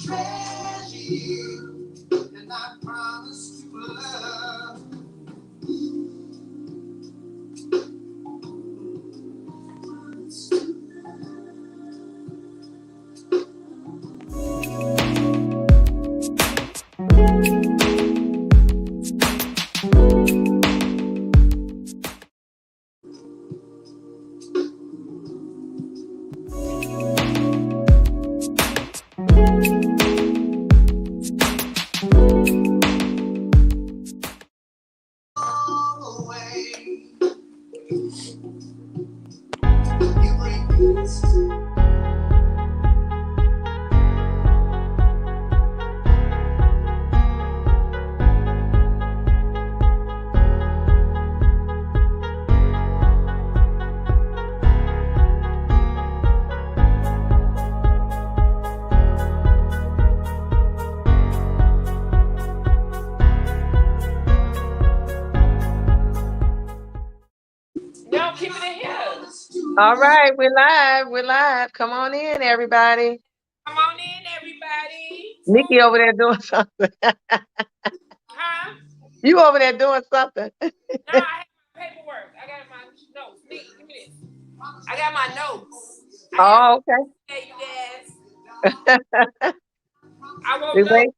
treasure you, and I promise to love. All right, we're live. We're live. Come on in, everybody. Come on in, everybody. Nikki over there doing something. Huh? You over there doing something. No, I have my paperwork. I got my notes. Nikki, give me this. I got my notes. Oh, okay. Hey, you guys. I won't We know. wait.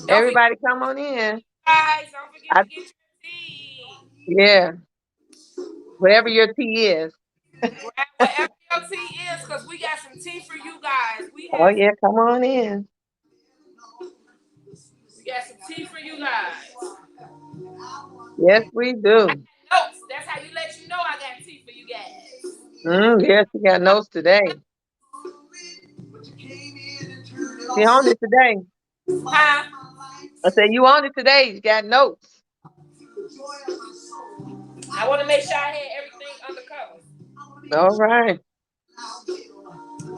Everybody come on in. Guys, don't forget to get your tea. Yeah. Whatever your tea is. Whatever your tea is, because we got some tea for you guys. Oh, yeah. Come on in. We got some tea for you guys. Yes, we do. Notes. That's how you let you know I got tea for you guys. Yes, you got notes today. You on it today. Huh? I said, you on it today. You got notes. I want to make sure I had everything under cover. All right.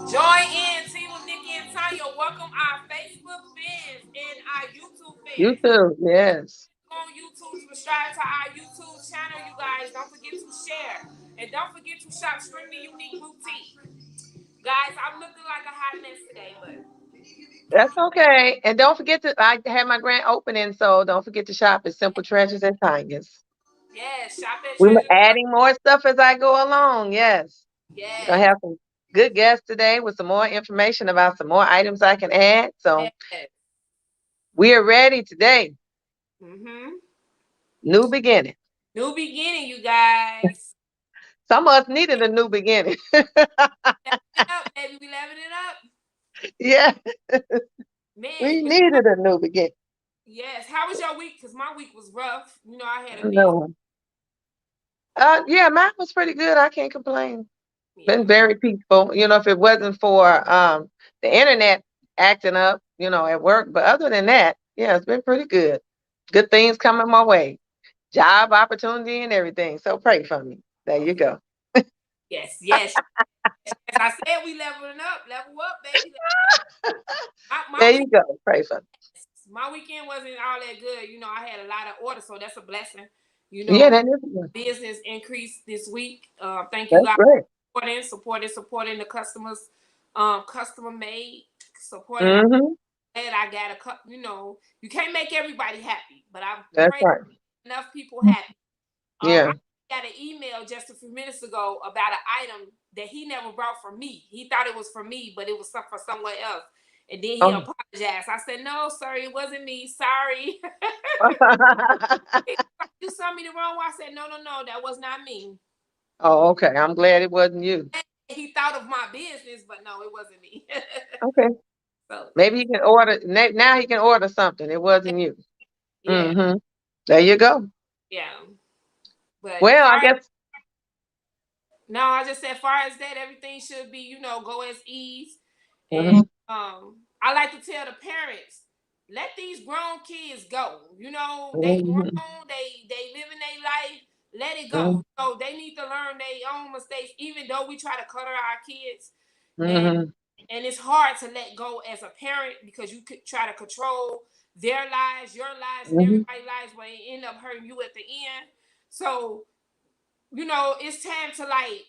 Join in Tea with Nikki and Tanya. Welcome our Facebook fans and our YouTube fans. YouTube, yes. On YouTube, subscribe to our YouTube channel, you guys. Don't forget to share. And don't forget to shop Strictly Unique Boutique. Guys, I'm looking like a hot mess today, but that's okay. And don't forget I had my grand opening, so don't forget to shop at Simple Treasures and Tanya's. Yes, shop at We're adding more stuff as I go along. Yes. Yes. Gonna have some good guests today with some more information about some more items I can add. So yes. We are ready today. Mm-hmm. New beginning. New beginning, you guys. Some of us needed a new beginning. Leveling it up, baby. We leveling it up. Yeah. Man, we needed a new beginning. Yes. How was your week? Because my week was rough. You know, I had a no. Yeah, mine was pretty good. I can't complain. Yeah. Been very peaceful. You know, if it wasn't for the internet acting up, you know, at work. But other than that, yeah, it's been pretty good. Good things coming my way. Job opportunity and everything. So pray for me. There you go. Yes, yes. As I said, we leveling up. Level up, baby. There you go. Pray for me. My weekend wasn't all that good. You know, I had a lot of orders, so that's a blessing. You know, yeah, that is good. Business increased this week. Thank you guys for supporting the customers. Customer made, supporting. Mm-hmm. And I got you know, you can't make everybody happy, but I'm enough people happy. Yeah. I got an email just a few minutes ago about an item that he never brought for me. He thought it was for me, but it was for someone else. And then he apologized. I said, no, sir, it wasn't me. Sorry. You saw me the wrong way. I said, no, that was not me. Oh, okay. I'm glad it wasn't you. He thought of my business, but no, it wasn't me. Okay. So maybe he can order. Now he can order something. It wasn't you. Yeah. Mm-hmm. There you go. Yeah. But well, I guess. No, I just said, far as that, everything should be, you know, go as ease. Mm-hmm. And I like to tell the parents, let these grown kids go. You know, they grown, they living their life. Let it go. Mm-hmm. So they need to learn their own mistakes, even though we try to color our kids. Mm-hmm. And it's hard to let go as a parent because you could try to control their lives, your lives, and everybody's lives, but it end up hurting you at the end. So, you know, it's time to like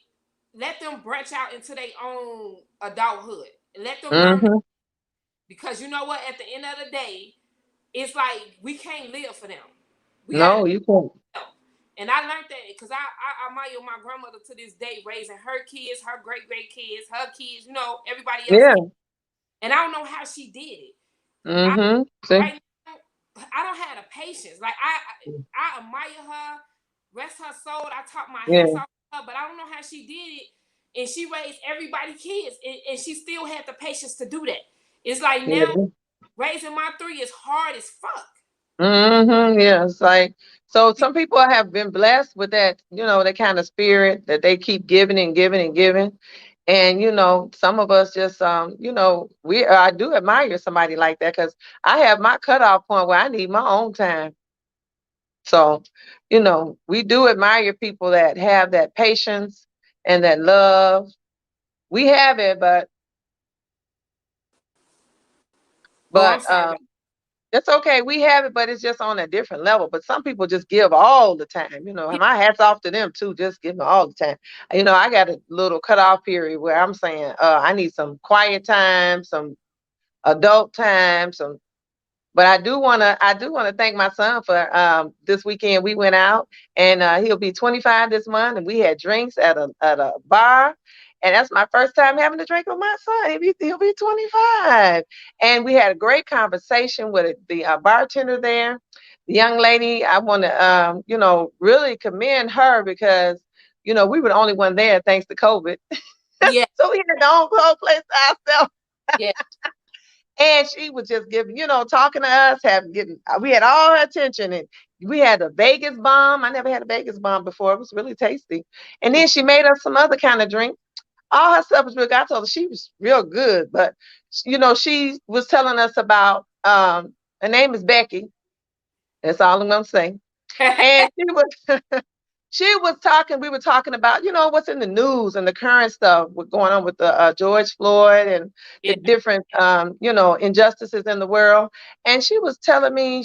let them branch out into their own adulthood. Let them learn because you know what? At the end of the day, it's like we can't live for them. We gotta No, you can't. live. And I learned that because I admire my grandmother to this day, raising her kids, her great kids, her kids, everybody else Yeah. kids. And I don't know how she did it. I, Mm-hmm. See? right now, I don't have the patience. Like I admire her, rest her soul. I taught my hats Yeah. off her, but I don't know how she did it. And she raised everybody kids, and she still had the patience to do that. It's like now Yeah. raising my three is hard as fuck. Mm-hmm. Yeah. It's like, so some people have been blessed with that, that kind of spirit that they keep giving and giving and giving. And, some of us just, I do admire somebody like that because I have my cutoff point where I need my own time. So, we do admire people that have that patience and that love. We have it, but Oh, I'm but sorry, baby. it's okay. We have it, but it's just on a different level. But some people just give all the time. Yeah, My hat's off to them too. Just give me all the time. I got a little cutoff period where I'm saying, I need some quiet time, some adult time, some. But I do wanna thank my son for this weekend. We went out, and he'll be 25 this month, and we had drinks at a bar. And that's my first time having a drink with my son. He'll be 25. And we had a great conversation with the bartender there. The young lady, I want to really commend her because we were the only one there thanks to COVID. yeah, So we had the whole place to ourselves. yeah, And she was just giving, talking to us, we had all her attention. And we had a Vegas bomb. I never had a Vegas bomb before. It was really tasty. And then she made us some other kind of drink. All her stuff was real good. I told her she was real good. But, she was telling us about, her name is Becky. That's all I'm going to say. And she was talking, we were talking about, what's in the news and the current stuff, what's going on with the George Floyd and the yeah, different, injustices in the world. And she was telling me,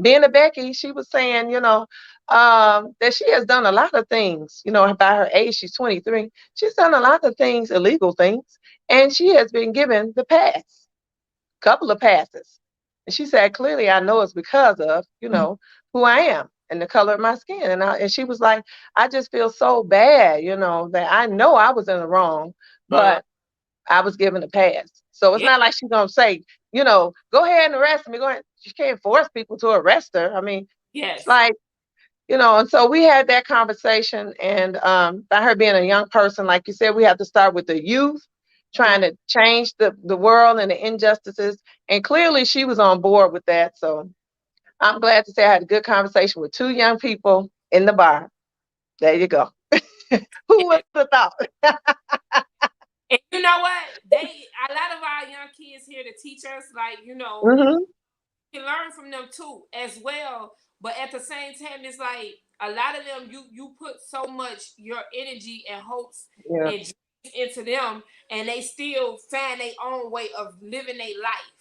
being a Becky, she was saying, that she has done a lot of things, by her age, she's 23. She's done a lot of things, illegal things, and she has been given the pass, couple of passes. And she said, clearly, I know it's because of, who I am and the color of my skin. And she was like, I just feel so bad, that I know I was in the wrong, uh, but I was given a pass. So it's yeah, not like she's going to say, go ahead and arrest me. Go ahead. She can't force people to arrest her. I mean, it's yes, like, and so we had that conversation. And by her being a young person, like you said, we have to start with the youth, mm, trying to change the world and the injustices. And clearly she was on board with that. So I'm glad to say I had a good conversation with two young people in the bar. There you go. Who would yes. have thought? And you know what? A lot of our young kids here to teach us, like Hmm. can learn from them too as well. But at the same time, it's like a lot of them you put so much your energy and hopes Yeah, and dreams into them, and they still find their own way of living their life.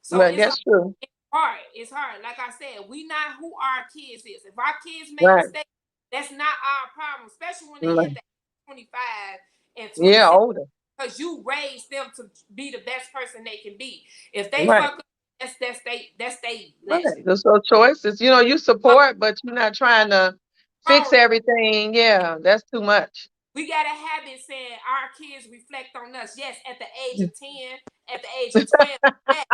So well, it's like that's true. it's hard. It's hard. Like I said, we not who our kids is. If our kids make Right. mistakes, that's not our problem. Especially when they at Right. the 25 and Yeah, 26, older. because you raised them to be the best person they can be. If they Right. fuck up, that's they Right. lesson. There's no choices. You So, support, but you're not trying to fix oh, everything. Yeah, that's too much. we got a habit saying our kids reflect on us. Yes, at the age of 10, at the age of 12, yes.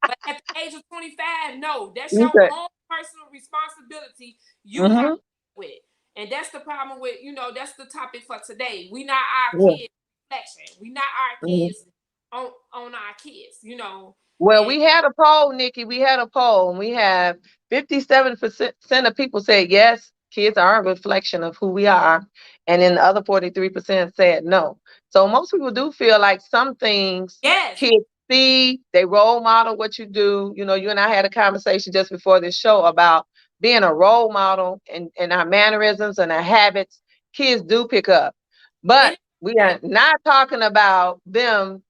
But at the age of 25, no, that's your Okay. own personal responsibility you have Mm-hmm. to deal with. And that's the problem with, that's the topic for today. We not our Yeah. kids reflection. We not our Mhm. kids on our kids. Well, And we had a poll, Nikki. We had a poll, and we have 57% of people said yes, kids are a reflection of who we are, and then the other 43% said no. So most people do feel like some things yes, kids see, they role model what you do. You and I had a conversation just before this show about being a role model and our mannerisms and our habits. Kids do pick up, but it we is. are not talking about them.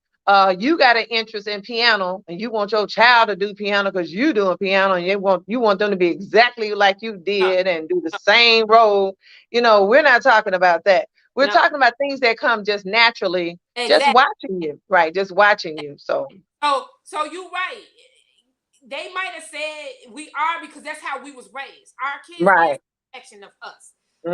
You got an interest in piano and you want your child to do piano because you doing piano and you want them to be exactly like you No, did and do the same role. We're not talking about that. We're talking about things that come just naturally, just watching you, right? Just watching you. So you're right. They might have said we are because that's how we was raised. Our kids is right. a reflection of us.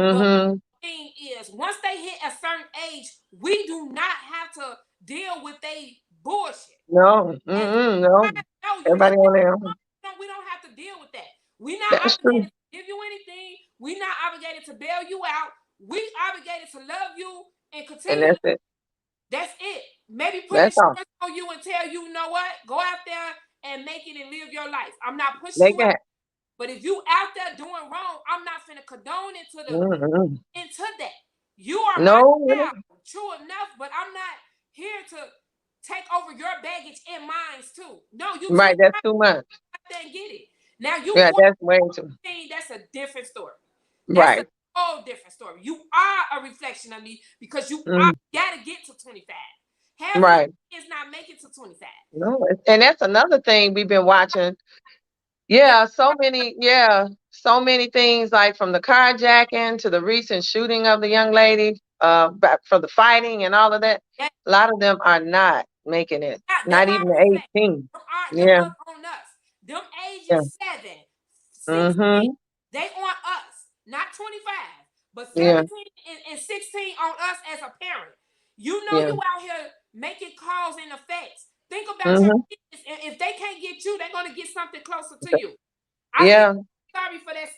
But Mm-hmm. the thing is, once they hit a certain age, we do not have to deal with they bullshit. No, And no. no, you Everybody just on their own. we don't have to deal with that. We're not That's true. obligated to give you anything. We're not obligated to bail you out. We obligated to love you and And continue. that's it. That's it. Maybe put That's all. insurance on you and tell you, you know what? Go out there and make it and live your life. I'm not pushing Make you out. it. But if you out there doing wrong, I'm not finna condone Mm-hmm. into that. You are my No. child, true enough, but I'm not here to take over your baggage and mine too. No, you Right. too That's right too much. and get it. Now you Yeah, 14, that's way too. that's a different story. That's Right. a whole different story. You are a reflection of me because you gotta get to 25. Half of Right. the kids not making to 25. No, and that's another thing we've been watching. Yeah, so many things like from the carjacking to the recent shooting of the young lady, for the fighting and all of that. A lot of them are not making it, They not are even reflection. 18. Them Yeah, on us. Them yeah. ages 7, 16, Mm-hmm. they on us. Not 25, but Yeah, 17 and 16 on us as a parent. You know yeah. you out here making cause and effects. Think about your Mm-hmm. kids. And if they can't get you, they're gonna get something closer to you. I feel Yeah, sorry for that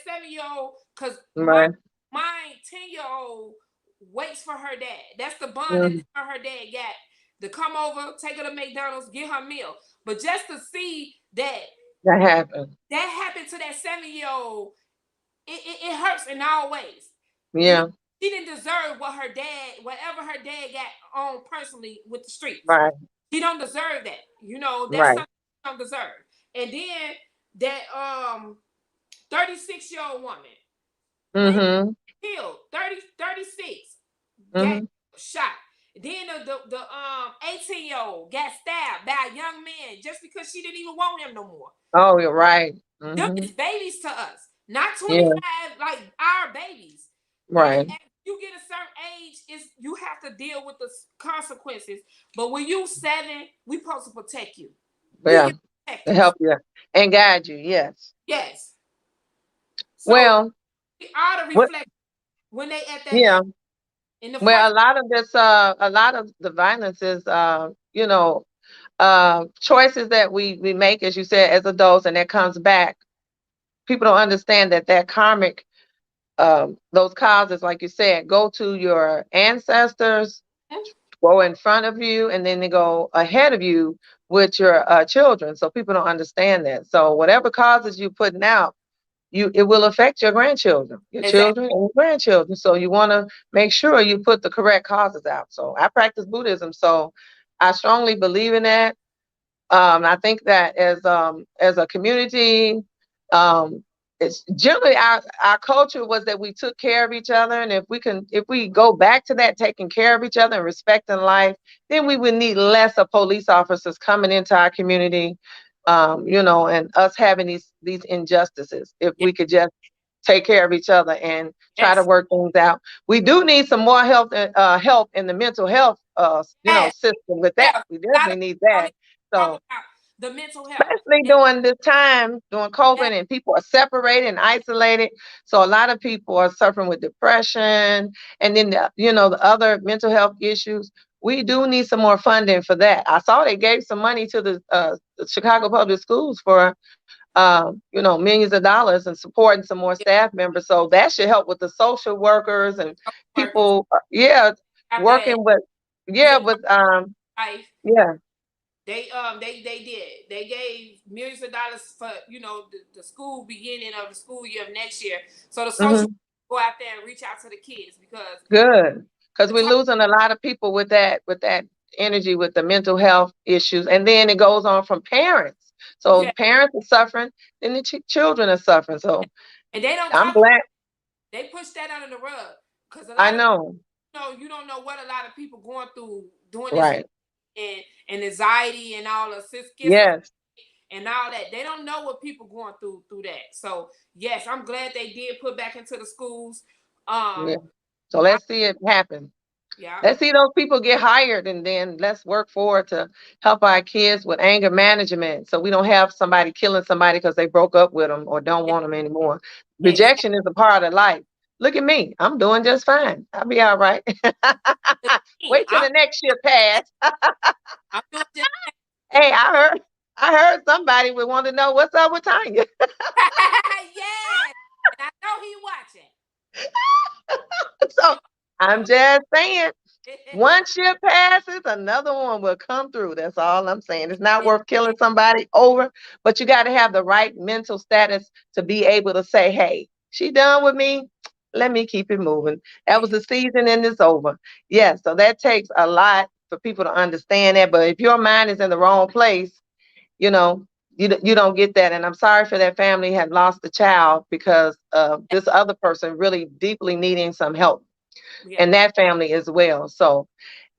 7-year-old because my right. 10-year-old waits for her dad. That's the bond that Mm-hmm. her dad got to come over, take her to McDonald's, get her meal. But just to see That happened. that happened to that 7-year-old, it hurts in all ways. You know, Yeah, she didn't deserve whatever her dad got on personally with the streets. right, She don't deserve that. You know, that's right. something she don't deserve. And then that 36-year-old woman went Mm-hmm. killed, 36, got Mm-hmm. shot. Then the 18-year-old got stabbed by a young man just because she didn't even want him no more. Oh, you're right. Them Mm-hmm. is babies to us, not 25 Yeah, like our babies. And right. as you get a certain age, you have to deal with the consequences. But when you 7, we supposed to protect you. We Yeah, your to protectors. help you and guide you. Yes. Yes. So Well, we ought to what? reflect when they at that Yeah. age. In the Well, first, a lot of the violence is, choices that we make, as you said, as adults, and that comes back. People don't understand that karmic, those causes, like you said, go to your ancestors, go in front of you, and then they go ahead of you with your children. So people don't understand that. So whatever causes you putting out, it will affect your grandchildren, your exactly. children and your grandchildren. So you want to make sure you put the correct causes out. So I practice Buddhism, so I strongly believe in that. I think that as a community, um, it's generally our culture was that we took care of each other, and if we go back to that, taking care of each other and respecting life, then we would need less of police officers coming into our community, and us having these injustices. If we could just take care of each other and try to Yes. work things out. We do need some more help in the mental health Yes. system with that. Yeah. We A lot definitely of need people don't that. even talk So about the mental health. especially And during this time, during COVID, and people are separated and isolated. So a lot of people are suffering with depression, and then the other mental health issues. We do need some more funding for that. I saw they gave some money to the Chicago Public Schools for millions of dollars and supporting some more staff members. So that should help with the social workers and workers people, out there, working with, yeah, life. yeah, They did. They gave millions of dollars for the school beginning of the school year of next year. So the social hmm go out there and reach out to the kids because good, because the we're talk. losing a lot of people with that energy, with the mental health issues, and then it goes on from parents. So Yeah, parents are suffering, then the children are suffering. So and they don't I'm talk about. glad. They push that under the rug because a I lot of know, you don't know what a lot of people going through doing this right? and anxiety and all the schizophrenia Yes, and all that. They don't know what people going through that. So yes, I'm glad they did put back into the schools. yeah. Um, So let's see it happen. Yeah. Let's see those people get hired, and then let's work forward to help our kids with anger management so we don't have somebody killing somebody because they broke up with them or don't Yeah. want them anymore. Exactly. Rejection is a part of life. Look at me. I'm doing just fine. I'll be all right. Wait till I'm the next shift pass. I'm doing just Hey, I heard somebody would want to know what's up with Tanya. yes. And I know he watching. So I'm just saying. One ship passes, another one will come through. That's all I'm saying. It's not worth killing somebody over, but you got to have the right mental status to be able to say, hey, she done with me. Let me keep it moving. That was the season and it's over. Yeah, so that takes a lot for people to understand that. But if your mind is in the wrong place, you know, you don't get that. And I'm sorry for that family had lost a child because of this other person really deeply needing some help Yeah. and that family as well. So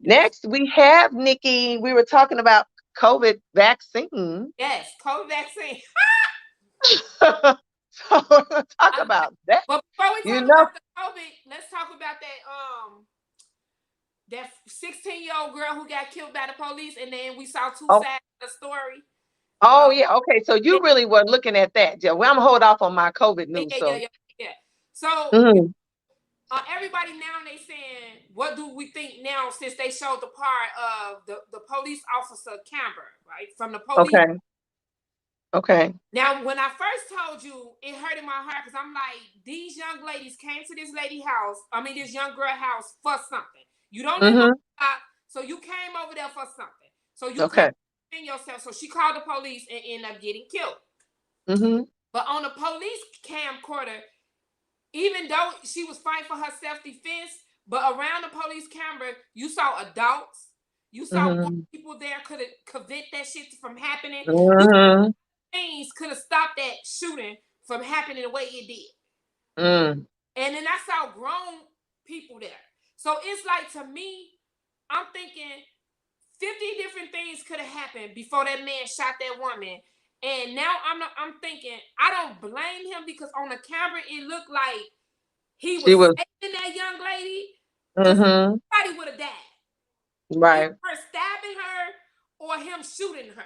Yes. next we have Nikki. We were talking about COVID vaccine. Yes. COVID vaccine. So let's talk about that. But before we You talk know, about the COVID, let's talk about that 16-year-old girl who got killed by the police, and then we saw two oh, sides of the story. oh yeah, okay. So Yeah, you really were looking at that. Yeah, well, I'm gonna hold off on my COVID yeah, news. yeah, So yeah. So mhm, everybody now they saying, what do we think now since they showed the part of the police officer camera, right, from the police. okay, okay. Now, when I first told you, it hurt in my heart because I'm like, these young ladies came to this lady house. I mean, this young girl house for something. You don't live on Mm-hmm. the block, so you came over there for something. So you couldn't Okay. defend yourself. So she called the police and ended up getting killed. Mm-hmm. But on the police camcorder, even though she was fighting for her self-defense, but around the police camera, you saw adults. You saw more Mm-hmm. people there could have prevent that shit from happening. You Mm-hmm. things could have stopped that shooting from happening the way it did. Mm. And then I saw grown people there. So it's like, to me, I'm thinking 50 different things could have happened before that man shot that woman. And now I'm thinking, I don't blame him because on the camera, it looked like he was She was. saving that young lady because Mm-hmm. somebody would have died. Either Right. her stabbing her or him shooting her.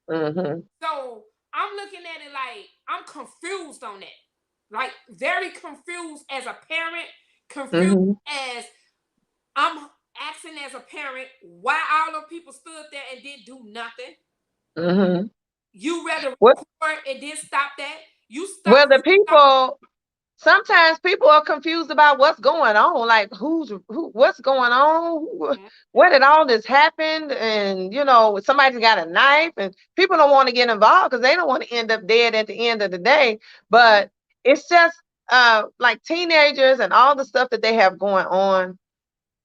Mm-hmm. So I'm looking at it like I'm confused on that. Like very confused as a parent, confused Mm-hmm. as I'm asking as a parent why all the people stood there and didn't do nothing. Mm-hmm. You rather What? record and then stop that. You Well, stop. the people. Sometimes people are confused about what's going on, like what's going on, where did all this happen, and somebody's got a knife, and people don't want to get involved because they don't want to end up dead at the end of the day. But it's just like teenagers and all the stuff that they have going on.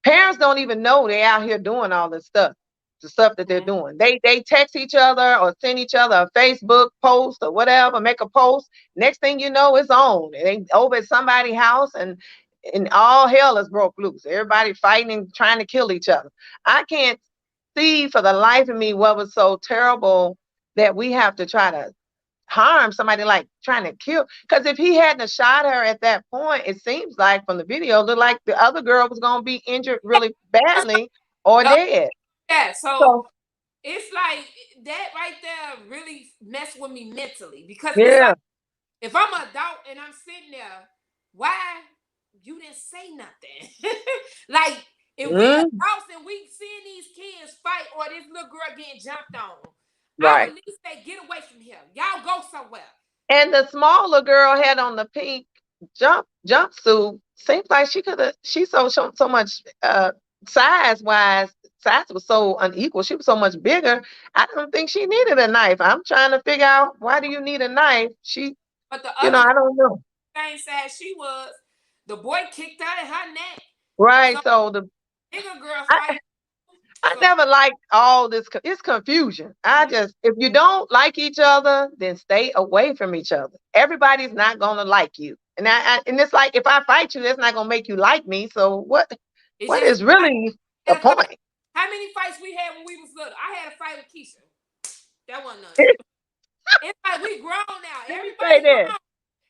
Parents don't even know they're out here doing all this stuff, the stuff that they're doing. They text each other or send each other a Facebook post or whatever, make a post. Next thing you know, it's on. They over at somebody's house and all hell is broke loose. Everybody fighting and trying to kill each other. I can't see for the life of me what was so terrible that we have to try to harm somebody, like trying to kill. Because if he hadn't shot her at that point, it seems like from the video, looked like the other girl was going to be injured really badly or dead. Yeah, so So it's like that right there really messed with me mentally because it's yeah. like, if I'm an adult and I'm sitting there, why you didn't say nothing? Like, if we Mm, adults and we seeing these kids fight or this little girl getting jumped on, I would right. at least say, get away from here. Y'all go somewhere. And the smaller girl had on the pink jumpsuit. Seems like she could have. She so much size was so unequal. She was so much bigger. I don't think she needed a knife. I'm trying to figure out, why do you need a knife? But the other I don't know. same size she was, the boy kicked her in her neck. Right. So So the bigger girl I, fighting. I So never liked all this. It's confusion. If you don't like each other, then stay away from each other. Everybody's not gonna like you, and it's like, if I fight you, that's not gonna make you like me. So what? it's What just is like, really the point? how many fights we had when we was little? I had a fight with Keisha. That wasn't nothing. Let It's like we grown now. me say Everybody this. grown.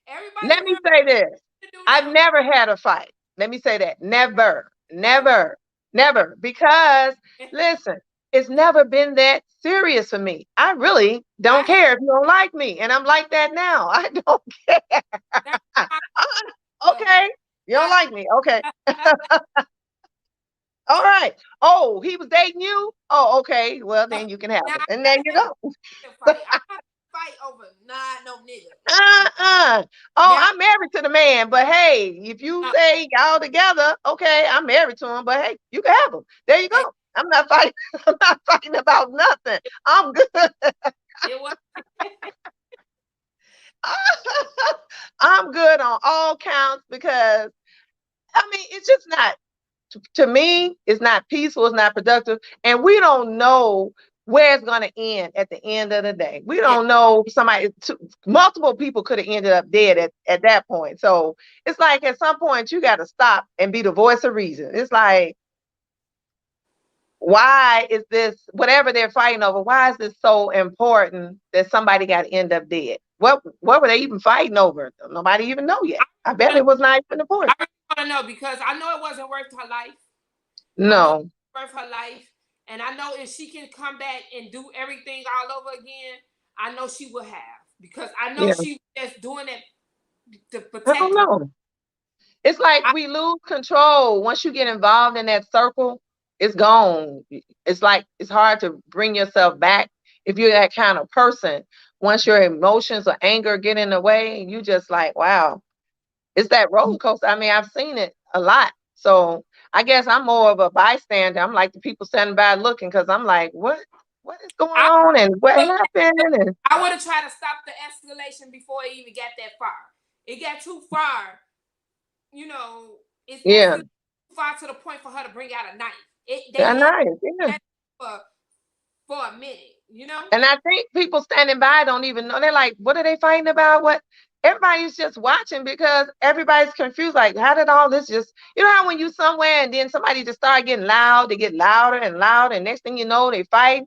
Everybody Let me grown say this. to do I've now. never had a fight. Let me say that. Never, never, never. Because listen, it's never been that serious for me. I really don't I care if you don't like me. And I'm like that now. I don't care. never Okay. You don't like me. Okay. All right. Oh, he was dating you? Oh, okay. Well, then you can have now him. And there I you never go. fight. I'm not fight over no nigga. Uh-uh. Oh, Now I'm married to the man, but hey, if you no, say y'all together, okay, I'm married to him, but hey, you can have him. There you it, go. I'm not fighting. I'm not fighting about nothing. I'm good. it was I'm good on all counts because I mean, it's just not to me, it's not peaceful, it's not productive, and we don't know where it's going to end at the end of the day. We yeah. don't know multiple people could have ended up dead at that point. So it's like at some point you got to stop and be the voice of reason. It's like, why is this, whatever they're fighting over, why is this so important that somebody got to end up dead? What were they even fighting over? Nobody even know yet. I bet it was not even important. I really want to know because I know it wasn't worth her life. I know No. it's worth her life, and I know if she can come back and do everything all over again, I know she will have because I know Yeah. she was just doing it to I don't protect her. know. It's like I, we lose control once you get involved in that circle. It's gone. It's like it's hard to bring yourself back if you're that kind of person. Once your emotions or anger get in the way, you just like, wow, it's that roller coaster. I mean, I've seen it a lot. So I guess I'm more of a bystander. I'm like the people standing by looking because I'm like, what is going I, on and what happened? And I would have tried to stop the escalation before it even got that far. It got too far, you know. It's yeah, escalated too far to the point for her to bring out a knife. They I had know. Yeah. that for a minute, you know. And I think people standing by don't even know. They're like, what are they fighting about? What? Everybody's just watching because everybody's confused. Like, how did all this just, you know how when you somewhere and then somebody just start getting loud, they get louder and louder, and next thing you know, they fight.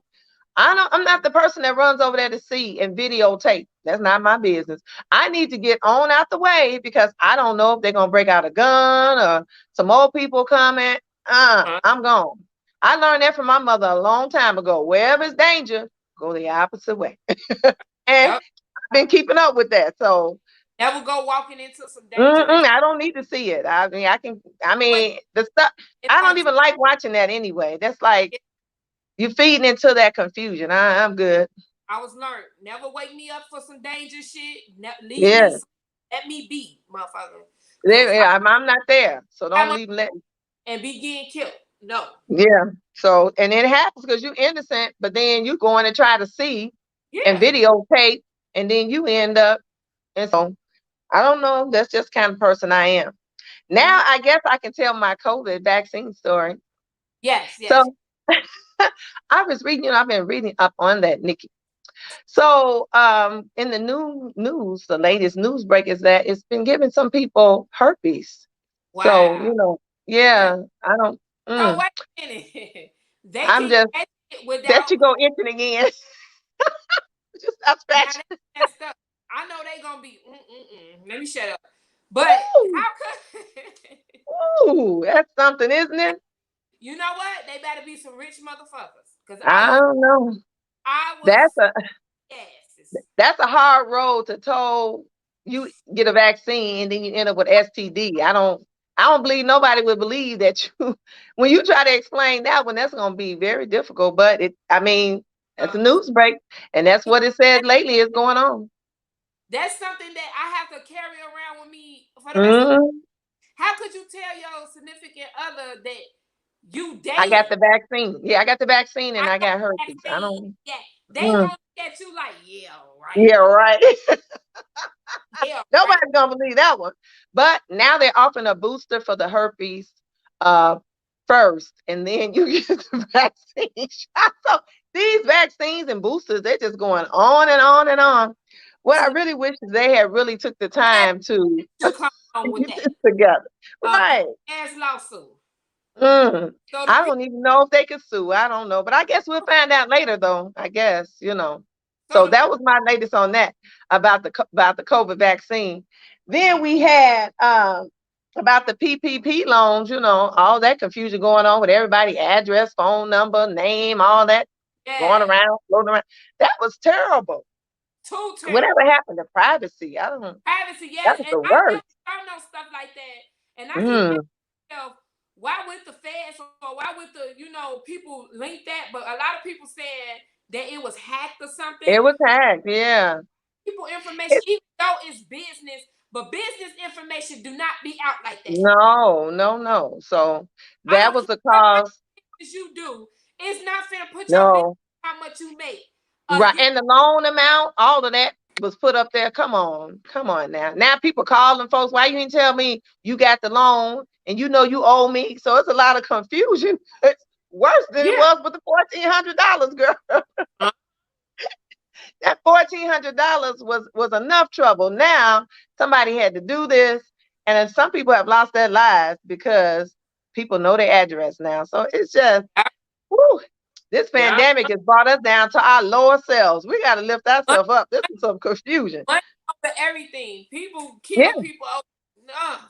I'm not the person that runs over there to see and videotape. That's not my business. I need to get on out the way because I don't know if they're gonna break out a gun or some old people coming. I'm gone. I learned that from my mother a long time ago. Wherever it's danger, go the opposite way. And Yep. I've been keeping up with that. So Never go walking into some dangerous. I don't need to see it. I mean, I But mean, the stuff. it's I her. don't even like watching that anyway. That's like you're feeding into that confusion. I'm good. I was learned. Never wake me up for some danger shit. Leave Yeah. me. Let me be, motherfucker. Cause I'm not there. So don't I'm even let and be getting killed. No. yeah. So and it happens because you're innocent, but then you go in and try to see and Yeah. videotape, and then you end up and so I don't know. That's just kind of person I am. Mm-hmm. Now I guess I can tell my COVID vaccine story. Yes. So Yes. I was reading, I've been reading up on that, Nikki. So in the new news, the latest news break is that it's been giving some people herpes. So, Wow. Okay. yeah, I don't So mm, wait a minute. They I'm can just catch it that without. you go itching again. Just stop Now scratching. that's messed up. I know they gonna be. Let me shut up. But Ooh, how could? ooh, that's something, isn't it? You know what? They better be some rich motherfuckers. Cause I don't know. I was That's a yes. that's a hard road to toe. You get a vaccine and then you end up with STD. I don't believe nobody would believe that you when you try to explain that one, that's gonna be very difficult. But I mean, that's a news break, and that's what it said lately is going on. That's something that I have to carry around with me for the rest of. Mhm. How could you tell your significant other that you I got dating? the vaccine. Yeah, I got the vaccine and I I got got the herpes. I vaccine. don't. Yeah, they Mm. gonna look at you like, yeah, right, Yeah, right. yeah, right. Nobody's gonna believe that one. But now they're offering a booster for the herpes uh, first, and then you get the vaccine shot. So these vaccines and boosters, they're just going on and on and on. What I So really wish is they had really took the time to should come on with get that. this together. Big Right. ass lawsuit. Mm. So the I people, don't even know if they could sue. I don't know. But I guess we'll find out later though. I guess. so So the that was my latest on that about the COVID vaccine. Then we had about the PPP loans, all that confusion going on with everybody, address, phone number, name, all that going Yeah. around, floating around. That was terrible. Too Whatever terrible. happened to privacy? I don't know. Privacy, That yes. was And the I never worst. saw no stuff like that. And I keep Mm, asking myself, why would the feds or why would the, people link that? But a lot of people said that it was hacked or something. it was hacked. Yeah. People information, It, even though it's business, but business information do not be out like that. no, no, no. So I that don't was care the what kind cause. of business you do. It's not finna put your business No. how much you make. Right. You And the loan amount, all of that was put up there. Come on. Come on now. Now people calling folks, why you didn't tell me you got the loan and you owe me? So it's a lot of confusion. It's worse than it yeah. was with the $1,400, girl. Uh, That $1,400 was enough trouble. Now somebody had to do this, and then some people have lost their lives because people know their address now. So it's just, whew, this yeah. pandemic has brought us down to our lower selves. We got to lift ourselves up. This is some confusion. Money over everything. People Yeah, kill people. Ugh.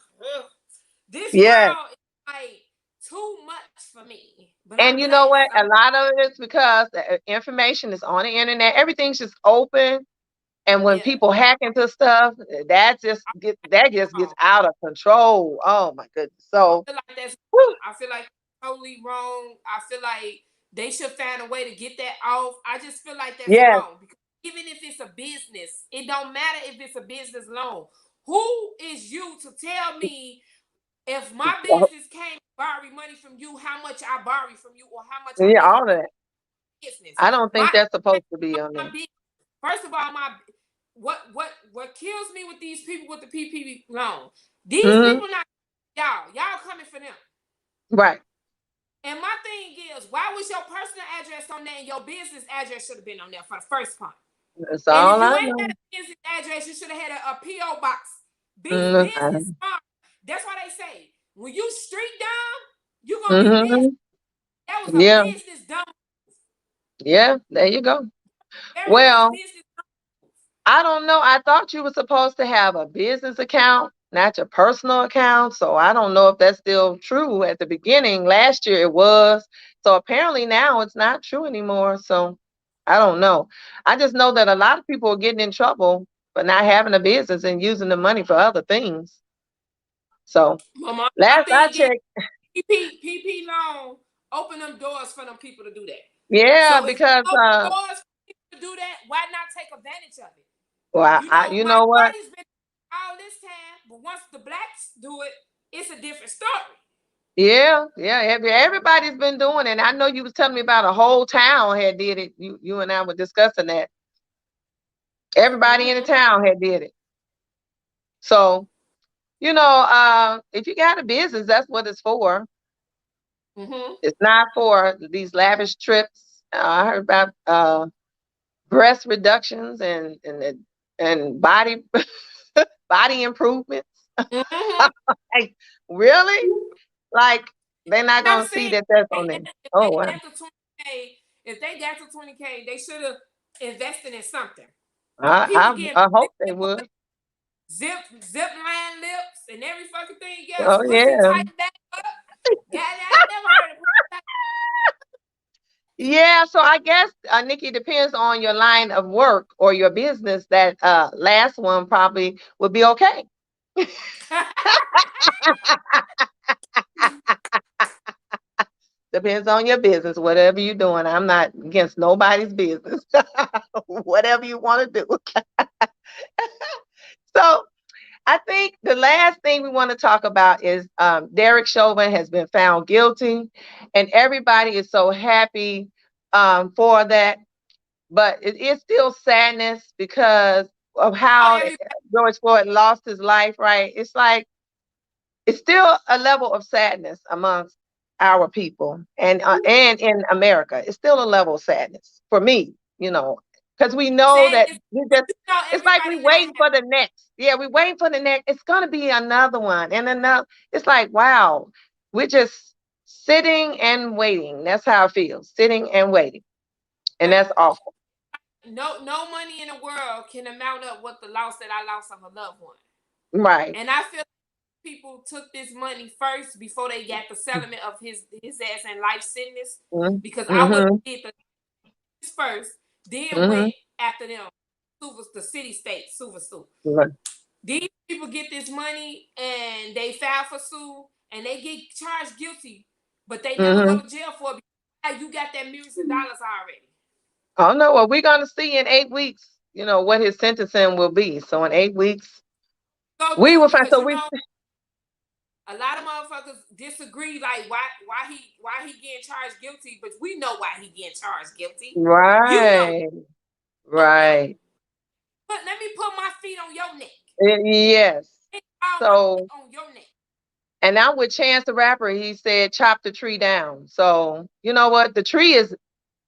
This yeah. world is like too much for me. But I'm And you know blessed. what? A lot of it is because the information is on the internet. Everything's just open. And when Yeah. people hack into stuff, that just gets Oh, out of control. Oh my goodness. So, I feel like that's whew, I feel like totally wrong. I feel like they should find a way to get that off. I just feel like that's yes, wrong. Because even if it's a business, it don't matter if it's a business loan. Who is you to tell me if my business came borrow money from you, how much I borrow from you or how much I yeah, make all from of your that. business? I don't My think that's supposed to be on there. business. First of all, what kills me with these people with the PPP loan? These Hmm. people not y'all coming for them. Right. And my thing is, why was your personal address on there and your business address should have been on there for the first part? That's And if all you I ain't had know. a business address, you should have had a PO box. Business Mm-hmm. smart. That's why they say when you street dumb, you gonna be business. Hmm. That was a Yeah. business dumb. Yeah. There you go. Very much Well, business. I don't know. I thought you were supposed to have a business account, not your personal account. So I don't know if that's still true. At the beginning, last year it was. So apparently now it's not true anymore. So I don't know. I just know that a lot of people are getting in trouble for not having a business and using the money for other things. So My last I thing is checked, PP loan open them doors for them people to do that. yeah, So if you because open doors for people to do that, why not take advantage of it? well, you know what? Minorities been all this time, but once the blacks do it, it's a different story. Yeah, yeah. Everybody's been doing it. I know you was telling me about a whole town had did it. You and I were discussing that. Everybody in the Mm-hmm. town had did it. So, if you got a business, that's what it's for. Mm-hmm. It's not for these lavish trips. I heard about breast reductions and body improvements. Mm-hmm. Like, really? Like, they're not I'm gonna see saying that that's they on there. got, if Oh they wow. got to 20K, if they got to 20K, they should have invested in something. People I getting I hope they would. zip line lips and every fucking thing else, Oh pussy yeah. tight back up. God, I ain't never heard of pussy. Yeah, so I guess Nikki, depends on your line of work or your business. That last one probably would be okay. Depends on your business, whatever you're doing. I'm not against nobody's business. Whatever you want to do. So I think the last thing we want to talk about is Derek Chauvin has been found guilty, and everybody is so happy for that. But it is still sadness because of how Everybody, George Floyd lost his life, right? It's like it's still a level of sadness amongst our people and in America. It's still a level of sadness for me, because we know that sadness. we just it's like we Everybody not waiting for the next. Yeah, we waiting for the next. It's gonna be another one and another. It's like, wow, we're just sitting and waiting. That's how it feels. Sitting and waiting. And that's happy. awful. No money in the world can amount up what the loss that I lost of a loved one. Right. And I feel people took this money first before they got the settlement of his ass and life sentence. Because I would Mm-hmm. have did the first, then went Mm-hmm. after them. The city state super suit. Right. These people get this money and they file for sue and they get charged guilty, but they never go Mm-hmm. to jail for it because you got that millions of dollars already. Oh no, well, we're gonna see in 8 weeks, what his sentencing will be. So in 8 weeks, Go we will through find. because So you we know a lot of motherfuckers disagree, like why he getting charged guilty, but we know why he getting charged guilty. You know, right, don't know. right. But let me put my feet on your neck. Yes. It's all my feet So, on your neck. and now with Chance the Rapper, he said, chop the tree down. So, you know what? The tree is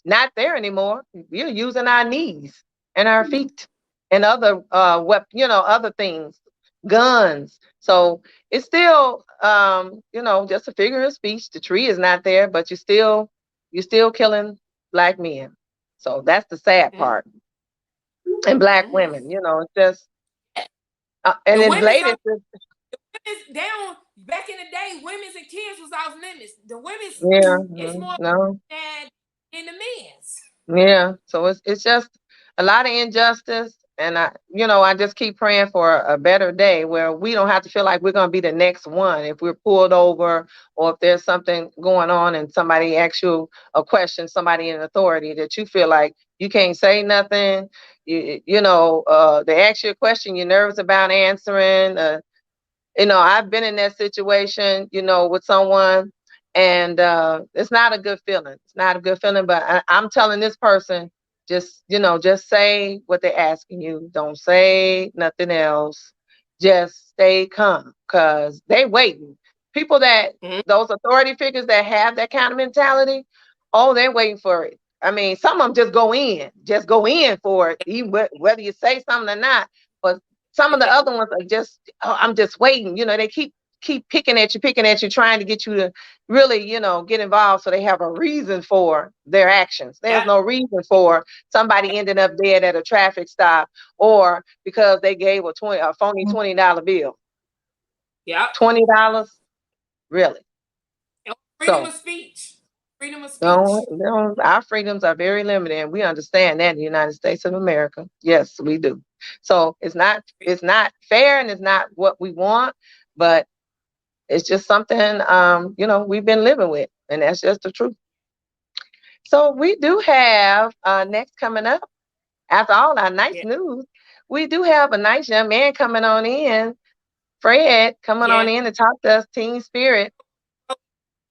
not there anymore. We're using our knees and our feet and other other things, guns. So it's still just a figure of speech. The tree is not there, but you're still killing black men. So that's the sad Mm-hmm. part. And black Mm-hmm. women, it's just and The it's women's latest. up. Down back in the day, women's and kids was off limits. The women's, Yeah, it's more no. than in the men's. Yeah, so it's just a lot of injustice, and I just keep praying for a better day where we don't have to feel like we're going to be the next one if we're pulled over, or if there's something going on and somebody asks you a question, somebody in authority, that you feel like you can't say nothing. They ask you a question, you're nervous about answering. I've been in that situation, with someone, and it's not a good feeling. It's not a good feeling, but I'm telling this person, just say what they're asking you. Don't say nothing else. Just stay calm because they waiting. People Mm-hmm. those authority figures that have that kind of mentality, oh, they're waiting for it. I mean, some of them just go in for it, even whether you say something or not. But some of the other ones are just, oh, I'm just waiting. They keep picking at you, trying to get you to really, get involved so they have a reason for their actions. There's Yeah. no reason for somebody ending up dead at a traffic stop or because they gave a phony $20 bill. Yeah. $20, really. Freedom So of speech. Freedom of no, speech. no, our freedoms are very limited, and we understand that in the United States of America. Yes, we do. So it's not fair, and it's not what we want, but it's just something we've been living with, and that's just the truth. So we do have next coming up after all our nice Yeah. news. We do have a nice young man coming on in, Fred, coming on Yeah. in to talk to us, Teen Spirit.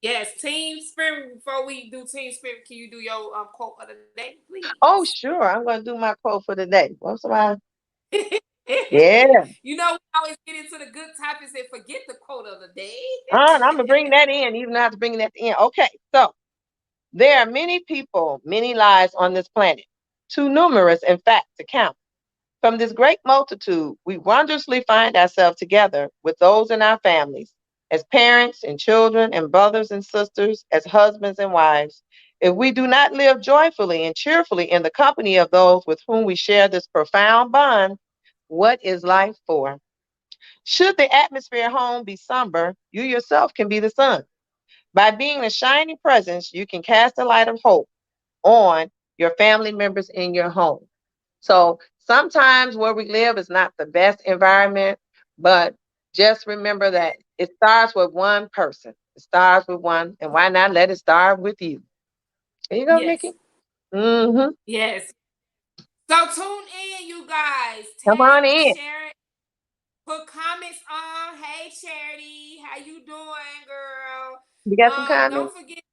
Yes. Team spirit. Before we do team spirit, can you do your quote of the day, Oh, please? sure. I'm going to do my quote for the day. What's my Yeah. You know, we always get into the good topics and forget the quote of the day. And I'm gonna bring that in, even though I have to bring it at the end. Okay, so there are many people, many lives on this planet, too numerous, in fact, to count. From this great multitude, we wondrously find ourselves together with those in our families, as parents and children, and brothers and sisters, as husbands and wives. If we do not live joyfully and cheerfully in the company of those with whom we share this profound bond, what is life for? Should the atmosphere at home be somber, you yourself can be the sun. By being a shining presence, you can cast a light of hope on your family members in your home. So sometimes where we live is not the best environment, but just remember that it starts with one person. It starts with one, and why not let it start with you? There you go, Yes. Nikki. Mm-hmm. Yes. So tune in, you guys. Come Tag on and in. share it. Put comments on. Hey, Charity, how you doing, girl? You got some Don't comments? forget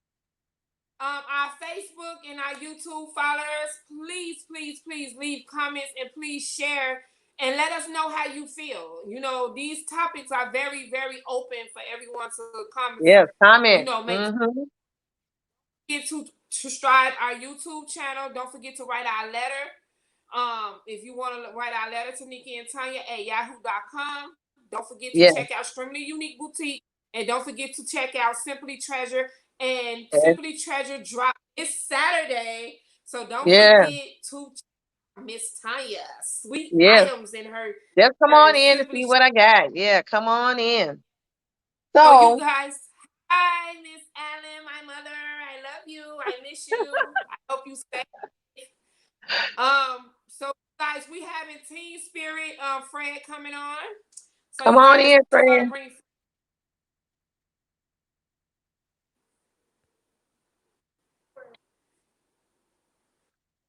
our Facebook and our YouTube followers. Please, please, please leave comments and please share and let us know how you feel. These topics are very, very open for everyone to come. Yes, comment. Make Mm-hmm. get to subscribe our YouTube channel. Don't forget to write our letter. If you want to write our letter to Nikki and Tanya at yahoo.com, don't forget to check Yes, out Extremely Unique Boutique. And don't forget to check out Simply Treasure. And yes, Simply Treasure drop this Saturday. So don't yeah, forget to Miss Tanya. Sweet yes. items in her, Just come her on in and Simply see what I got. Yeah, come on in. So you So, guys, hi, Miss Allen, my mother. I love you. I miss you. I hope you stay. So guys, we having Teen Spirit Fred coming on. So come you on guys in, gotta friend. bring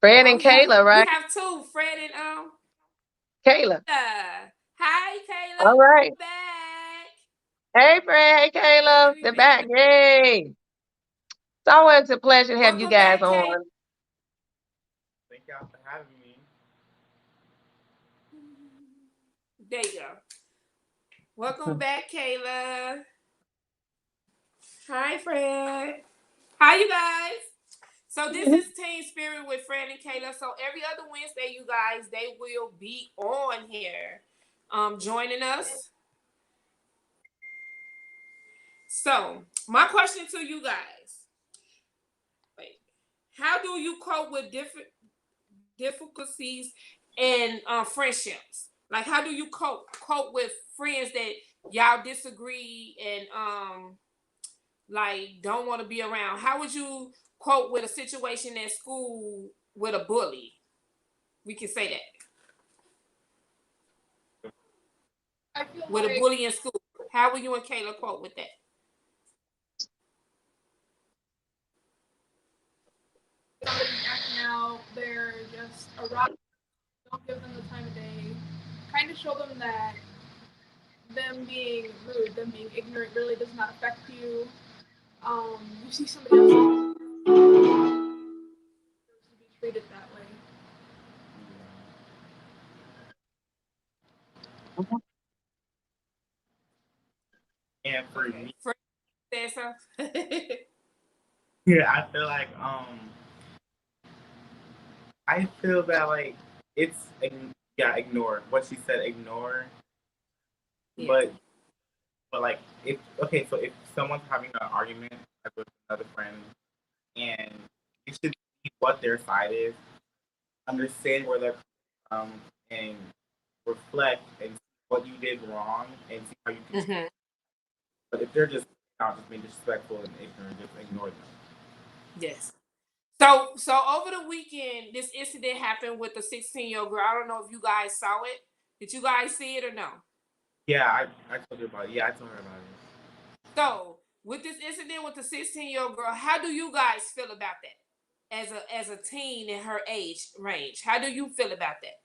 Fred oh and yeah. Kayla, We right? have two, Fred and Kayla. Hi Kayla. All right. Back. Hey, Fred. Hey, Wait, Kayla. let me They're bring back. you. Yay. It's always a pleasure to have you Welcome guys back, Kay. on. Thank y'all for having me. There you go. Welcome back, Kayla. Hi, Fred. Hi, you guys. So this is Teen Spirit with Fred and Kayla. So every other Wednesday, you guys, they will be on here, joining us. So my question to you guys: wait, how do you cope with difficulties in friendships? Like, how do you cope with friends that y'all disagree and like don't want to be around? How would you cope with a situation at school with a bully? We can say that. With a bully in school. How will you and Kayla cope with that? Somebody's acting out, they're just around, don't give them the time of day. Kind of show them that them being rude, them being ignorant really does not affect you. You see somebody else to be treated that way. And for me, For so. yeah, I feel like I feel that like it's yeah, ignore what she said, ignore. Yeah. But like if okay, so if someone's having an argument like, with another friend, and you should see what their side is, understand where they're coming from, and reflect and see what you did wrong and see how you can. Mm-hmm. But if they're just being disrespectful and ignorant, just ignore them. Yes. So over the weekend, this incident happened with the 16-year-old girl. I don't know if you guys saw it. Did you guys see it or no? Yeah, I told her about it. Yeah, I told her about it. So with this incident with the 16-year-old girl, how do you guys feel about that? As a teen in her age range, how do you feel about that?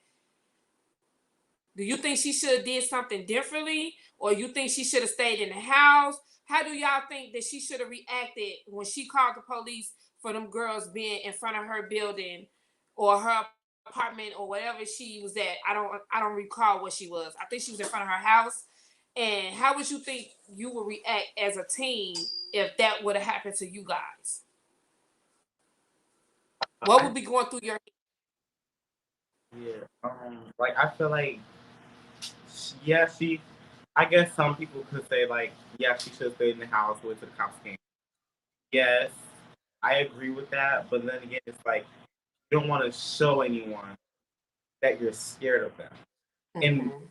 Do you think she should have did something differently, or you think she should have stayed in the house? How do y'all think that she should have reacted when she called the police for them girls being in front of her building or her apartment or whatever she was at? I don't recall what she was. I think she was in front of her house. And how would you think you would react as a teen if that would have happened to you guys? What would be going through your Yeah. Like I feel like, yeah, she. I guess some people could say like, yeah, she should have stayed in the house with the cops came. Yes, I agree with that, but then again, it's like you don't want to show anyone that you're scared of them. And Mm-hmm.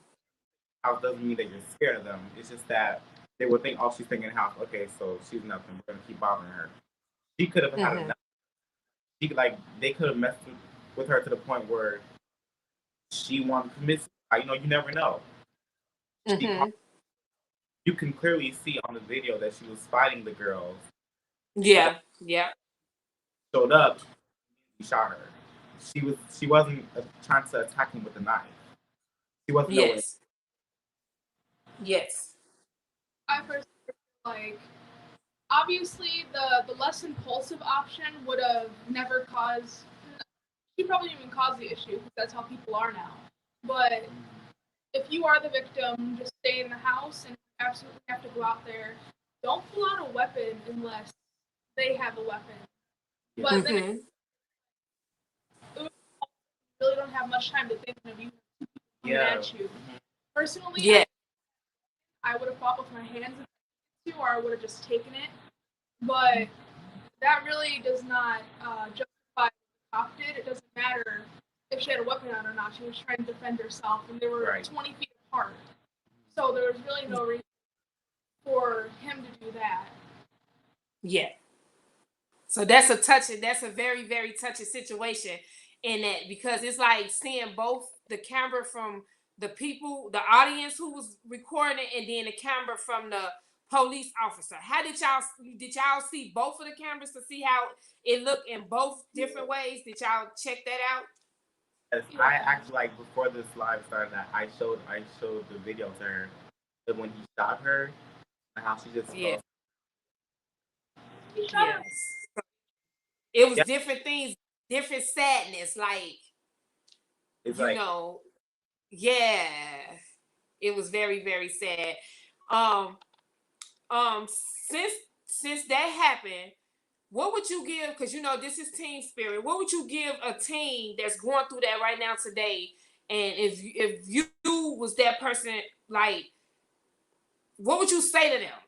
house doesn't mean that you're scared of them. It's just that they would think, oh, she's staying in the house. Okay, so she's nothing. We're gonna keep bothering her. She could have had Mm-hmm. enough. She like they could have messed with her to the point where she wanted to commit suicide. You know, you never know. She Mm-hmm. you can clearly see on the video that she was fighting the girls. Yeah. Yeah. Showed up, he shot her. She wasn't trying to attack him with a knife. She wasn't no way. Yes. Yes. I personally feel like obviously the less impulsive option would have never caused. She probably didn't even cause the issue because that's how people are now. But if you are the victim, just stay in the house and absolutely have to go out there. Don't pull out a weapon unless they have a weapon. Yeah. But then Mm-hmm. you really don't have much time to think of you coming at you. Personally, Yeah. I would have fought with my hands if I or I would have just taken it. But that really does not justify what the cop did. It doesn't matter if she had a weapon on or not. She was trying to defend herself, and they were Right. 20 feet apart. So there was really no reason for him to do that. Yeah. So that's a very, very touching situation in that, because it's like seeing both the camera from the people, the audience who was recording, and then the camera from the police officer. How did y'all see both of the cameras to see how it looked in both different ways? Did y'all check that out? Yes, I actually, like, before this live started, I showed the video to her that when he shot her and how she just Yeah. fell. Yes. It was Yeah, different things, different sadness, like, it's you like know, yeah. It was very, very sad. Um, um, since since that happened, what would you give? Because you know this is team spirit. What would you give a team that's going through that right now today? And if you was that person, like, what would you say to them?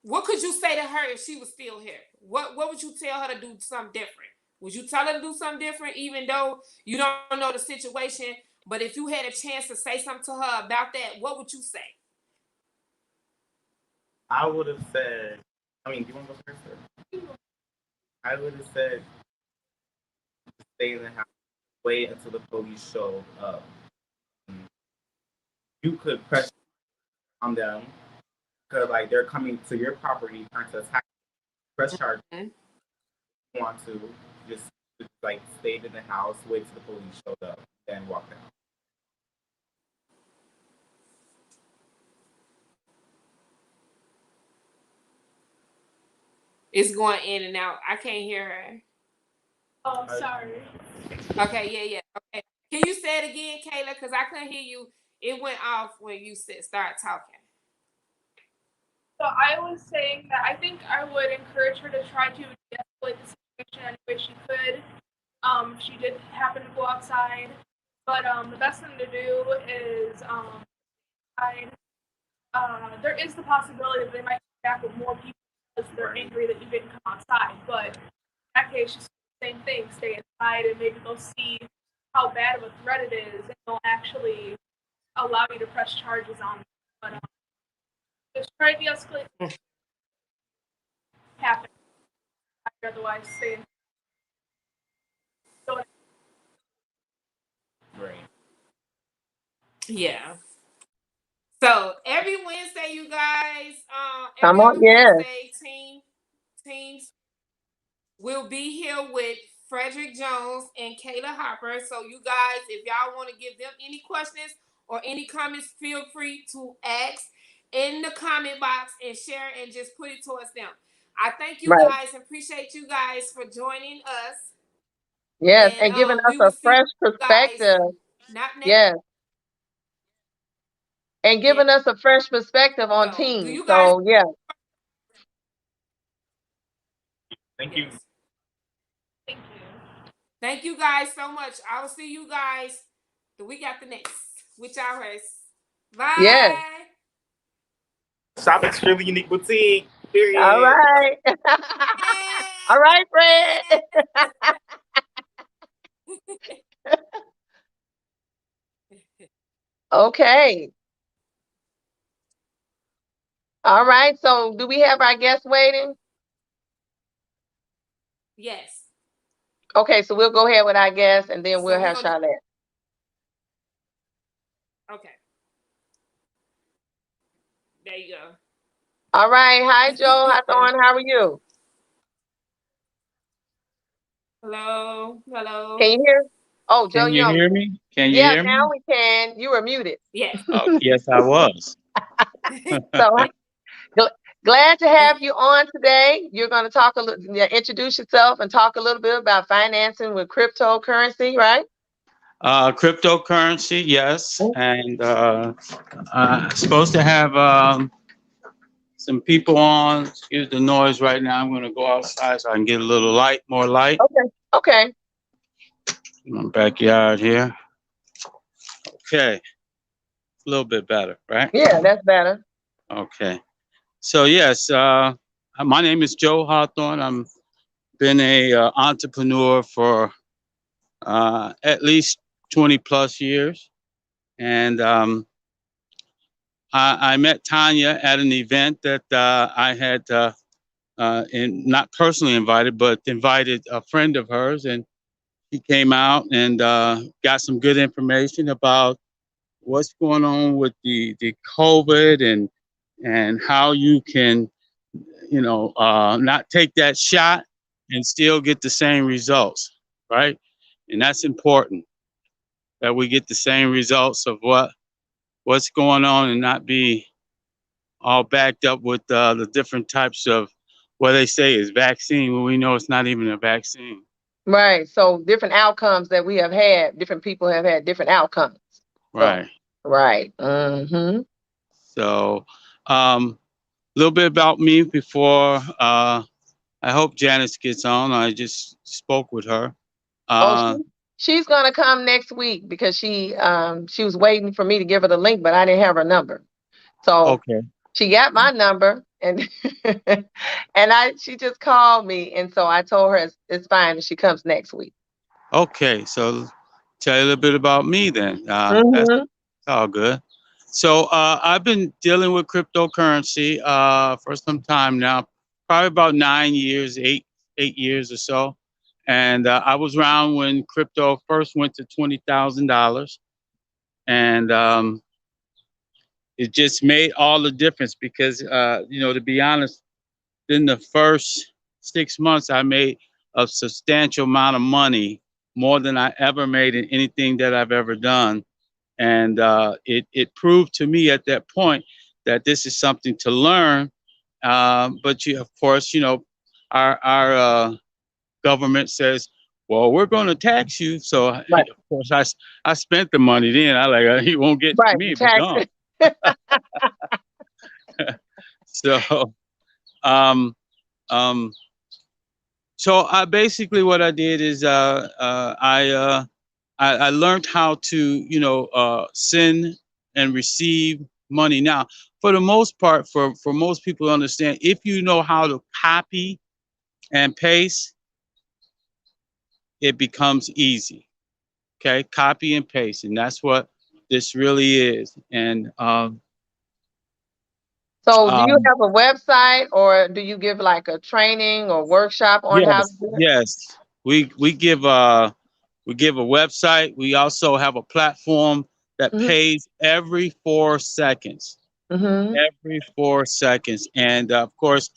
What could you say to her if she was still here? What would you tell her to do something different? Would you tell her to do something different, even though you don't know the situation? But if you had a chance to say something to her about that, what would you say? I would have said. I mean, do you want to go first? I would have said stay in the house, wait until the police show up. You could press on them because like they're coming to your property trying to attack. Press charge. Mm-hmm. If you want to just like stay in the house, wait till the police showed up, then walk out. It's going in and out. I can't hear her. Oh, sorry. Okay, yeah. Okay. Can you say it again, Kayla? Because I couldn't hear you. It went off when you start talking. So I was saying that I think I would encourage her to try to de-escalate the situation any way she could. She did happen to go outside, but the best thing to do is hide. There is the possibility that they might come back with more people because they're angry that you didn't come outside. But in that case, just the same thing: stay inside, and maybe they'll see how bad of a threat it is, and they'll actually allow you to press charges on them. But just try to de-escalate. Happen. Otherwise, stay in. Right. Yeah. So every Wednesday, you guys, Come every on, other yes. Wednesday, teams will be here with Frederick Jones and Kayla Hopper. So you guys, if y'all want to give them any questions or any comments, feel free to ask in the comment box and share and just put it towards them. I thank you Right. guys and appreciate you guys for joining us. Yes, And and giving us we a will see fresh you guys perspective. not next. Yes, and Yeah. giving us a fresh perspective on So do teams. you guys? So yeah. Thank you. Yes. Thank you guys so much. I will see you guys the week after next with y'all race. Yes. Bye. Shop at Extremely Unique Boutique. All Period. right. All right, Fred. Okay. All right. So do we have our guests waiting? Yes. Okay, so we'll go ahead with our guests and then So we'll we're have gonna. Charlotte. Okay. There you go. All right. Hi, Joe. How are you? Hello. Hello. Can you hear? Oh, Joe, Can you you on? hear me? Can you Yeah, hear now me? we can. You were muted. Yes. Oh, yes, I was. So glad to have you on today. You're going to talk a little, introduce yourself and talk a little bit about financing with cryptocurrency, right? Cryptocurrency, yes, and supposed to have some people on. Excuse the noise right now. I'm going to go outside so I can get a little light, more light. Okay. Okay. In my backyard here. Okay, a little bit better, right? Yeah, that's better. Okay. So yes, my name is Joe Hawthorne. I'm been a entrepreneur for at least 20 plus years, and I met Tanya at an event that I had, and not personally invited, but invited a friend of hers, and he came out and got some good information about what's going on with the COVID and how you can, not take that shot and still get the same results, right? And that's important that we get the same results of what's going on and not be all backed up with the different types of what they say is vaccine when we know it's not even a vaccine. Right. So different outcomes that we have had, different people have had different outcomes. So, Right. right. Mm-hmm. So, a little bit about me before I hope Janice gets on. I just spoke with her. Oh, Uh, she's gonna come next week because she was waiting for me to give her the link, but I didn't have her number. So okay. she got my number and she just called me, and so I told her it's fine if she comes next week. Okay. So, tell you a little bit about me then. That's Mm-hmm. all good. So, I've been dealing with cryptocurrency for some time now, probably about 9 years, 8 years or so. And I was around when crypto first went to $20,000, and it just made all the difference because, to be honest, in the first 6 months, I made a substantial amount of money, more than I ever made in anything that I've ever done. And it proved to me at that point that this is something to learn. But of course, our government says, well, we're going to tax you. So, of Right. course, I spent the money then. I like, he won't get to Right. me The if it's gone. taxes. So, um, um, so I basically what I did is I learned how to send and receive money. Now, for the most part, for most people to understand, if you know how to copy and paste, it becomes easy. Okay, copy and paste, and that's what this really is. And So do you um, have a website, or do you give like a training or workshop on how to yes, do it? yes, we give a website. We also have a platform that Mm-hmm. pays every 4 seconds. Mm-hmm. Every 4 seconds. And of course,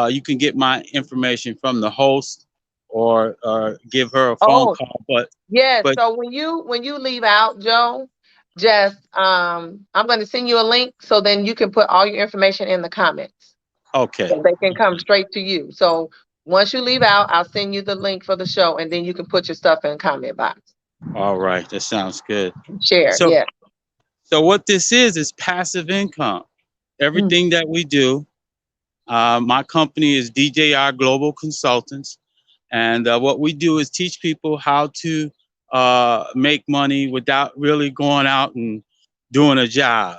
you can get my information from the host or give her a phone Oh, call. But yes. but So when you leave out, Joe, just I'm going to send you a link so then you can put all your information in the comments. okay, So they can come straight to you. So once you leave out, I'll send you the link for the show, and then you can put your stuff in the comment box. all right, that sounds good. Share, So yeah. so what this is passive income. Mm. Everything that we do, my company is DJR Global Consultants, and what we do is teach people how to make money without really going out and doing a job.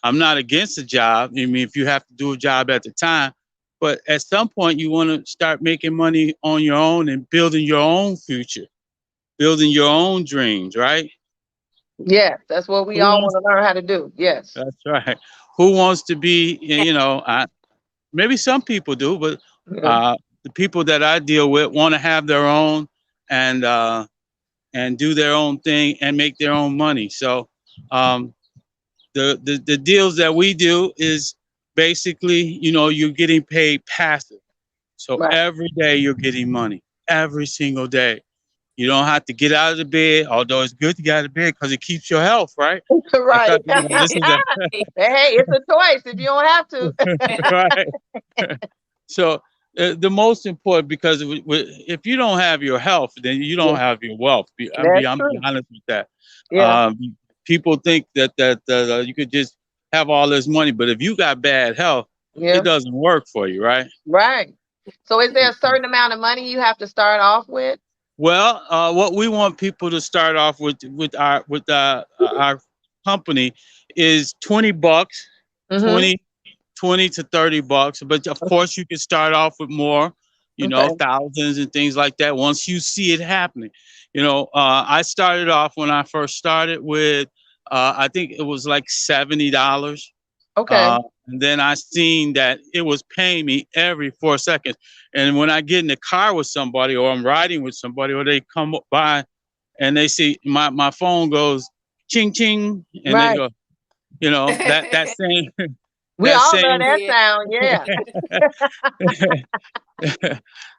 I'm not against a job. I mean, if you have to do a job at the time, but at some point you want to start making money on your own and building your own future, building your own dreams, right? Yes, that's what we Who all wants? want to learn how to do. Yes. That's right. Who wants to be? Maybe some people do, but Yeah. uh, the people that I deal with want to have their own and and do their own thing and make their own money. So um, the deals that we do is basically, you're getting paid passive. So Right. every day you're getting money, every single day. You don't have to get out of the bed, although it's good to get out of bed because it keeps your health, right? I Right. thought, this is a Hey, it's a choice if you don't have to. right. So the most important, because if you don't have your health, then you Yeah, don't have your wealth. that's I'm be true. honest with that. Yeah. Um, People think that you could just have all this money, but if you got bad health, it Yeah. doesn't work for you, right? Right. So is there a certain amount of money you have to start off with? Well, what we want people to start off with our company is $20, Mm-hmm. 20 to $30. But of course, you can start off with more, Okay. thousands and things like that once you see it happening. I started off when I first started with I think it was like $70. Okay. And then I seen that it was paying me every 4 seconds. And when I get in the car with somebody, or I'm riding with somebody, or they come by and they see my phone goes ching ching, and they Right. go, you know, that same We that all love same. that Yeah. sound. Yeah.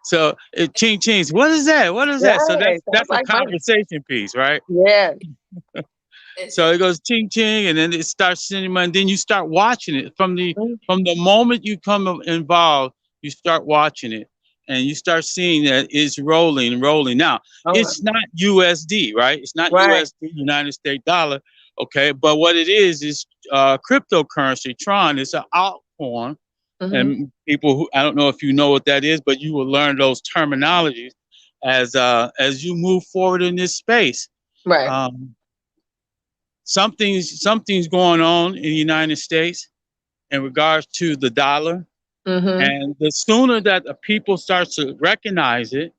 So it ching chings. What is that? What is that? So Right. Sounds that's a like money. conversation piece, right? Yes. So it goes ching ching, and then it starts cinema, and then you start watching it Mhm. from the moment you come involved. You start watching it, and you start seeing that it's rolling. Now All right. it's not USD, right? It's not Right. USD, United States dollar, okay. But what it is cryptocurrency. Tron is an altcoin, Mm-hmm. and people who, I don't know if you know what that is, but you will learn those terminologies as you move forward in this space. Right. Um, something's going on in the United States in regards to the dollar, Mm-hmm. and the sooner that the people start to recognize it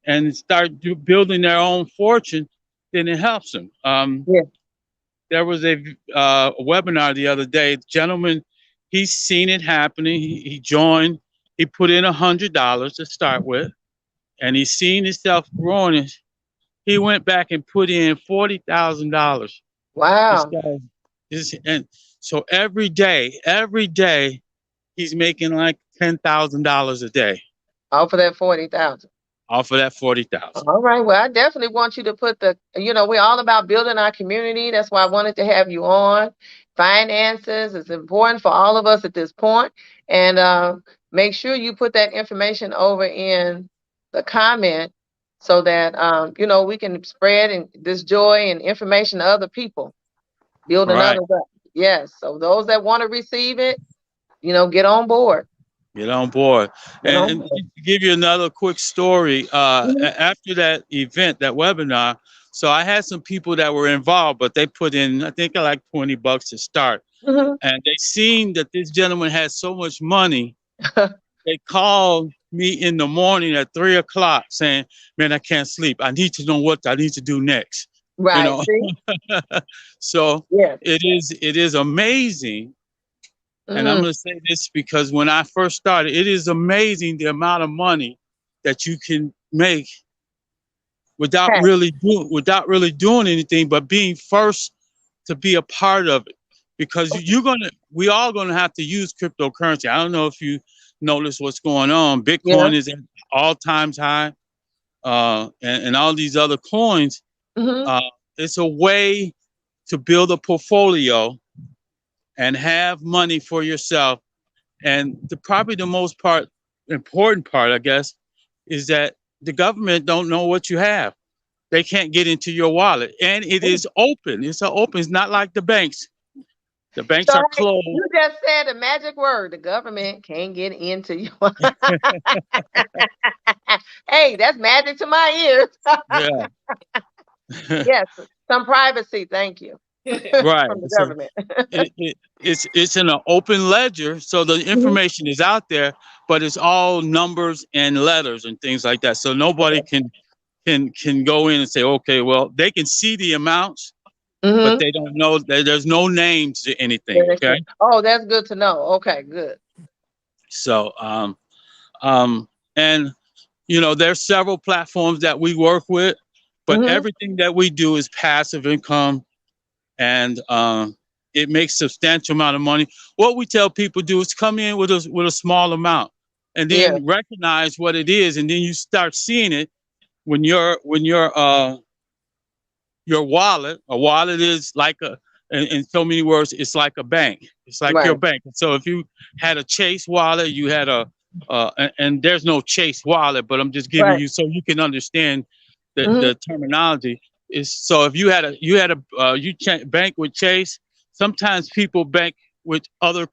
and start building their own fortune, then it helps them. Yeah. There was a webinar the other day. Gentleman, he's seen it happening. He joined. He put in $100 to start with, and he's seen himself growing. He went back and put in $40,000. This Wow. guy is, and so every day, he's making like $10,000 a day All for that 40,000. off of that 40,000. All right. Well, I definitely want you to put we're all about building our community. That's why I wanted to have you on. Finances is important for all of us at this point. And make sure you put that information over in the comment so that, we can spread this joy and information to other people, building Right. others up. Yes. So those that want to receive it, get on board. Get on board. Get on And board. to give you another quick story, Mhm. after that event, that webinar, so I had some people that were involved, but they put in, I think, like $20 to start. Mhm. And they seen that this gentleman had so much money, they called me in the morning at 3 o'clock saying, "Man, I can't sleep. I need to know what I need to do next." You Right. know, See? so Yes. it is amazing. And I'm Mm. going to say this because when I first started, it is amazing the amount of money that you can make Hey. without really doing anything, but being first to be a part of it. Because we all gonna have to use cryptocurrency. I don't know if you notice what's going on. Yeah. Bitcoin is at all times high, and all these other coins. Mhm. Uh, it's a way to build a portfolio and have money for yourself. And probably the most important part, I guess, is that the government don't know what you have. They can't get into your wallet, and it is open. It's not like the banks. The banks So are hey, closed. you just said the magic word. The government can't get into you. Hey, that's magic to my ears. Yeah. Yes, some privacy. Thank you Right. from the So government. it's in an open ledger, so the Mhm. information is out there, but it's all numbers and letters and things like that. So nobody can go in and say, okay, well, they can see the amounts, but Mhm. they don't know that there's no names to anything. Very Okay. good. Oh, that's good to know. Okay, good. So um and there's several platforms that we work with, but Mhm. everything that we do is passive income, and it makes substantial amount of money. What we tell people do is come in with a small amount, and Yeah. then recognize what it is, and then you start seeing it when your wallet. A wallet is like in so many words, it's like a bank. It's like your Right. bank. So if you had a Chase wallet, you had and there's no Chase wallet, but I'm just giving Right. you so you can understand Mhm. the terminology. Is so if you can't bank with Chase. Sometimes people bank with other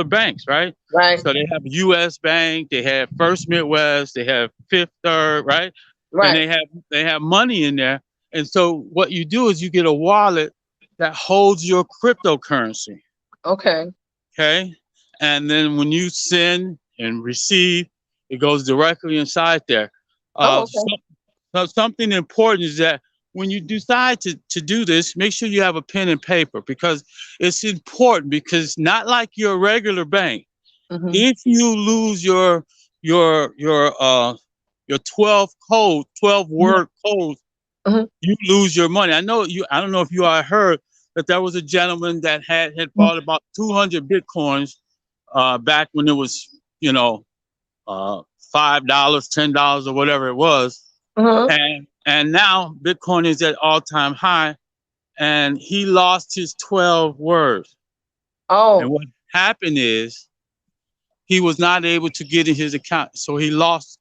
banks, right? Right. So they have U.S. Bank, they have First Midwest, they have Fifth Third, right? And Right. they have money in there. And so what you do is you get a wallet that holds your cryptocurrency, Okay. okay? And then when you send and receive, it goes directly inside there. Oh, Uh, okay. so, so something important is that when you decide to do this, make sure you have a pen and paper because it's important because not like your regular bank. Mm-hmm. If you lose your your uh your 12 word code, Mm-hmm. you lose your money. I don't know if you all heard that there was a gentleman that had bought about 200 bitcoins back when it was, you know, uh $5, $10 or whatever it was. Mm-hmm. And now Bitcoin is at all-time high and he lost his 12 words. And Oh, what happened is he was not able to get in his account. So he lost.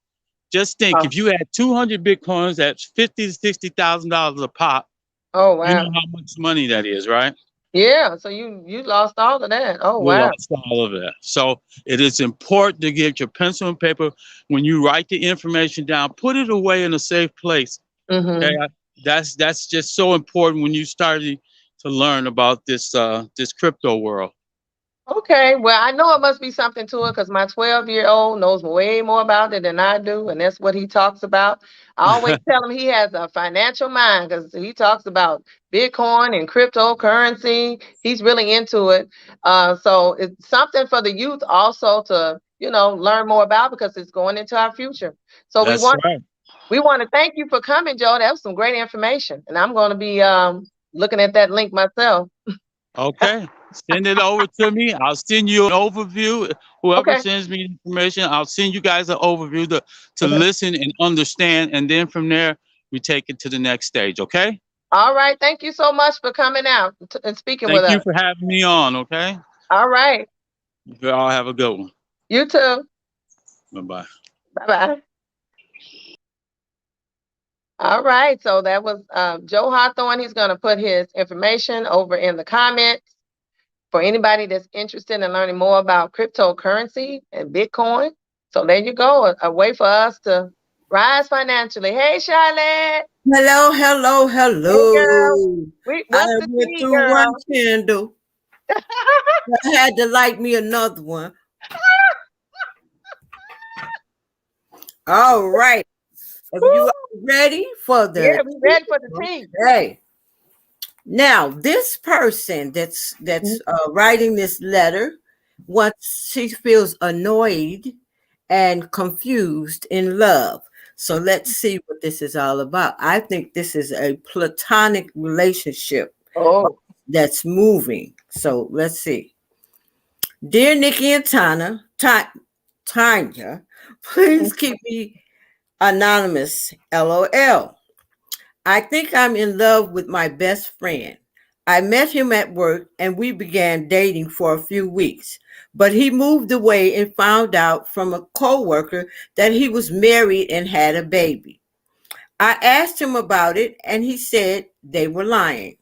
Just think, oh, if you had 200 bitcoins, that's $50,000 to $60,000 a pop. oh, You know wow. how much money that is, right? Yeah. So you lost all of that. Oh, You wow. lost all of that. So it is important to get your pencil and paper when you write the information down. Put it away in a safe place. Okay, Mm-hmm. that's just so important when you started to learn about this crypto world. Okay, well, I know it must be something to it because my 12-year-old knows way more about it than I do, and that's what he talks about. I always tell him he has a financial mind because he talks about Bitcoin and cryptocurrency. He's really into it. So it's something for the youth also to, learn more about because it's going into our future. So we That's want right. we want to thank you for coming, Joe. That was some great information, and I'm going to be looking at that link myself. Okay. Send it over to me. I'll send you an overview. Whoever Okay. sends me information, I'll send you guys an overview to Okay. listen and understand. And then from there, we take it to the next stage. Okay. All right. Thank you so much for coming out and speaking with Thank you us. for having me on. Okay. All right. You all have a good one. You too. Bye bye. Bye bye. All right. So that was Joe Hawthorne. He's going to put his information over in the comments for anybody that's interested in learning more about cryptocurrency and Bitcoin. So there you go. A way for us to rise financially. Hey, Charlotte. Hello, hello, Hey, girl. hello. I What's the went tea, through one girl? candle. I had to light me another one. All right. If you Woo. are ready for Yeah, the we tea, ready for the tea. okay. Now, this person that's writing this letter, once she feels annoyed and confused in love. So let's see what this is all about. I think this is a platonic relationship Oh. that's moving. So let's see. Dear Nikki and Tanya, please keep me anonymous. LOL. I think I'm in love with my best friend. I met him at work and we began dating for a few weeks, but he moved away and found out from a coworker that he was married and had a baby. I asked him about it and he said they were lying.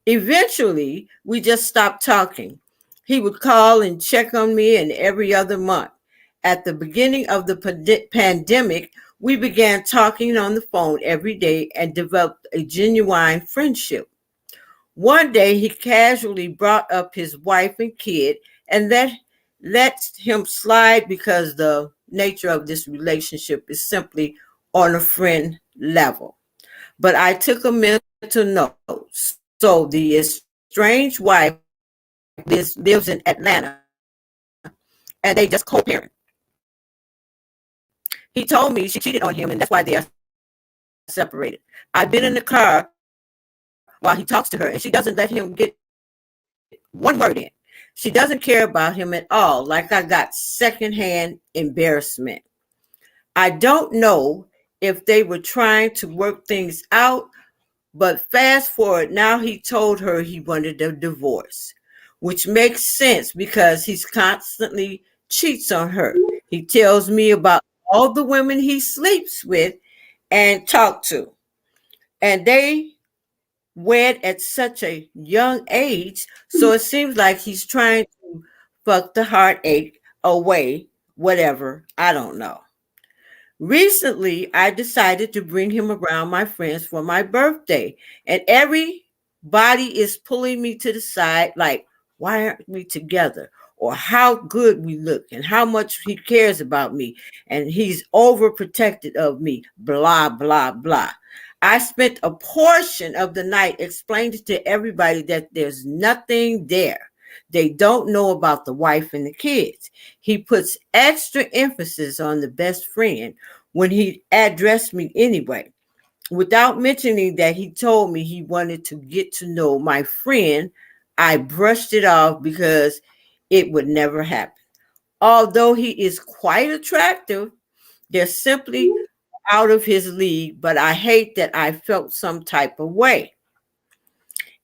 Eventually, we just stopped talking. He would call and check on me and every other month. At the beginning of the pandemic, we began talking on the phone every day and developed a genuine friendship. One day, he casually brought up his wife and kid and let him slide because the nature of this relationship is simply on a friend level. But I took a mental note. So the estranged wife lives in Atlanta and they just co-parent. He told me she cheated on him and that's why they are separated. I've been in the car while he talks to her and she doesn't let him get one word in. She doesn't care about him at all. Like I got secondhand embarrassment. I don't know if they were trying to work things out, but fast forward, now he told her he wanted a divorce, which makes sense because he's constantly cheats on her. He tells me about all the women he sleeps with and talk to, and they wed at such a young age, so it seems like he's trying to fuck the heartache away, whatever, I don't know. Recently, I decided to bring him around my friends for my birthday, and everybody is pulling me to the side like, why aren't we together? Or how good we look, and how much he cares about me, and he's overprotected of me, blah, blah, blah. I spent a portion of the night explaining to everybody that there's nothing there. They don't know about the wife and the kids. He puts extra emphasis on the best friend when he addressed me anyway, without mentioning that he told me he wanted to get to know my friend. I brushed it off because it would never happen. Although he is quite attractive, they're simply out of his league, but I hate that I felt some type of way.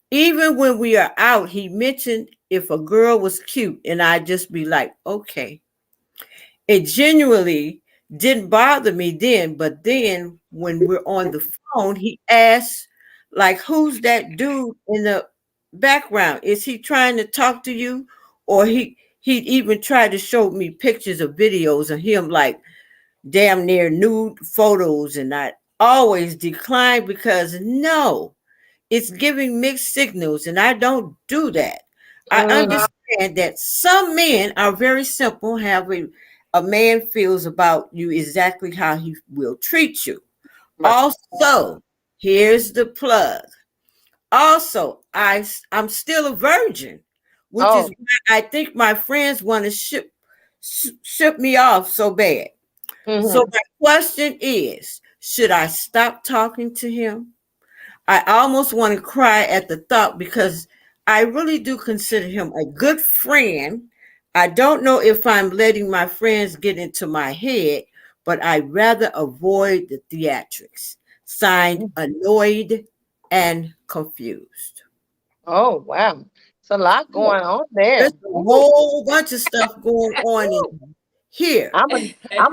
Even when we are out, he mentioned if a girl was cute, and I'd just be like, okay. It genuinely didn't bother me then, but then when we're on the phone, he asks, like, who's that dude in the background? Is he trying to talk to you? Or he'd even try to show me pictures or videos of him, like damn near nude photos, and I always decline because no, it's giving mixed signals, and I don't do that. I understand that some men are very simple, have a man feels about you exactly how he will treat you. Also, here's the plug. Also, I'm still a virgin, which is why I think my friends want to ship me off so bad. So my question is, should I stop talking to him? I almost want to cry at the thought because I really do consider him a good friend. I don't know if I'm letting my friends get into my head, but I'd rather avoid the theatrics. Signed, annoyed and confused. Oh, wow. It's a lot going on there. There's a whole bunch of stuff going on in here. I'm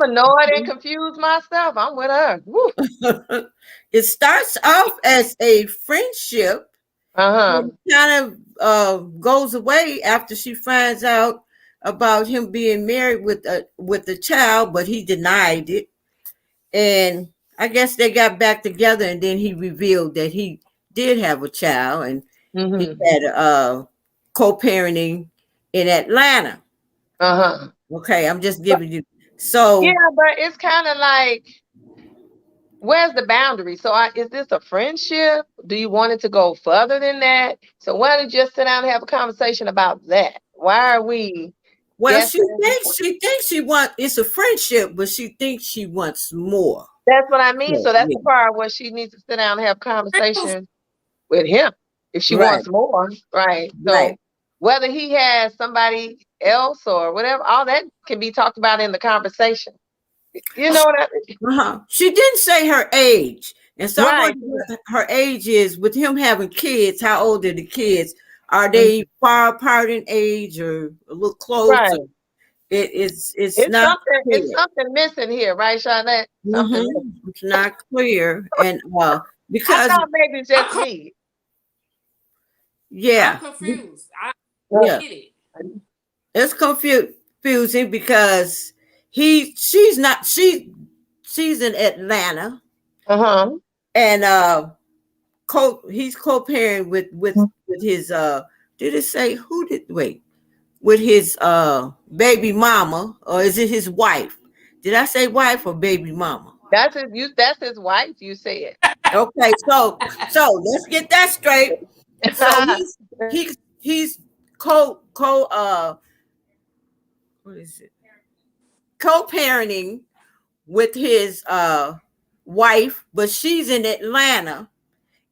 annoyed and confused myself. I'm with her. Woo. It starts off as a friendship. It kind of goes away after she finds out about him being married with a child, but he denied it. And I guess they got back together, and then he revealed that he did have a child, and he had co-parenting in Atlanta. Okay, I'm just giving you. So yeah, but it's kind of like, where's the boundary? So is this a friendship? Do you want it to go further than that? So why don't you just sit down and have a conversation about that? Why are we? Well, she thinks she wants, it's a friendship, but she thinks she wants more. That's what I mean. So that's the part where she needs to sit down and have a conversation with him if she wants more, right? So whether he has somebody else or whatever, all that can be talked about in the conversation. You know what I mean? She didn't say her age. And so I wonder what her age is with him having kids. How old are the kids? Are they far apart in age or a little closer? It's not something. Clear. It's something missing here, right, Shawnette? It's not clear, and because I thought maybe it's just me. Yeah, I'm confused. I get it. It's confusing because she's in Atlanta, and he's co-parenting with his did it say with his baby mama, or is it his wife? Did I say wife or baby mama? That's his wife, you said. Okay, so let's get that straight. So he's what is it? Co-parenting with his wife, but she's in Atlanta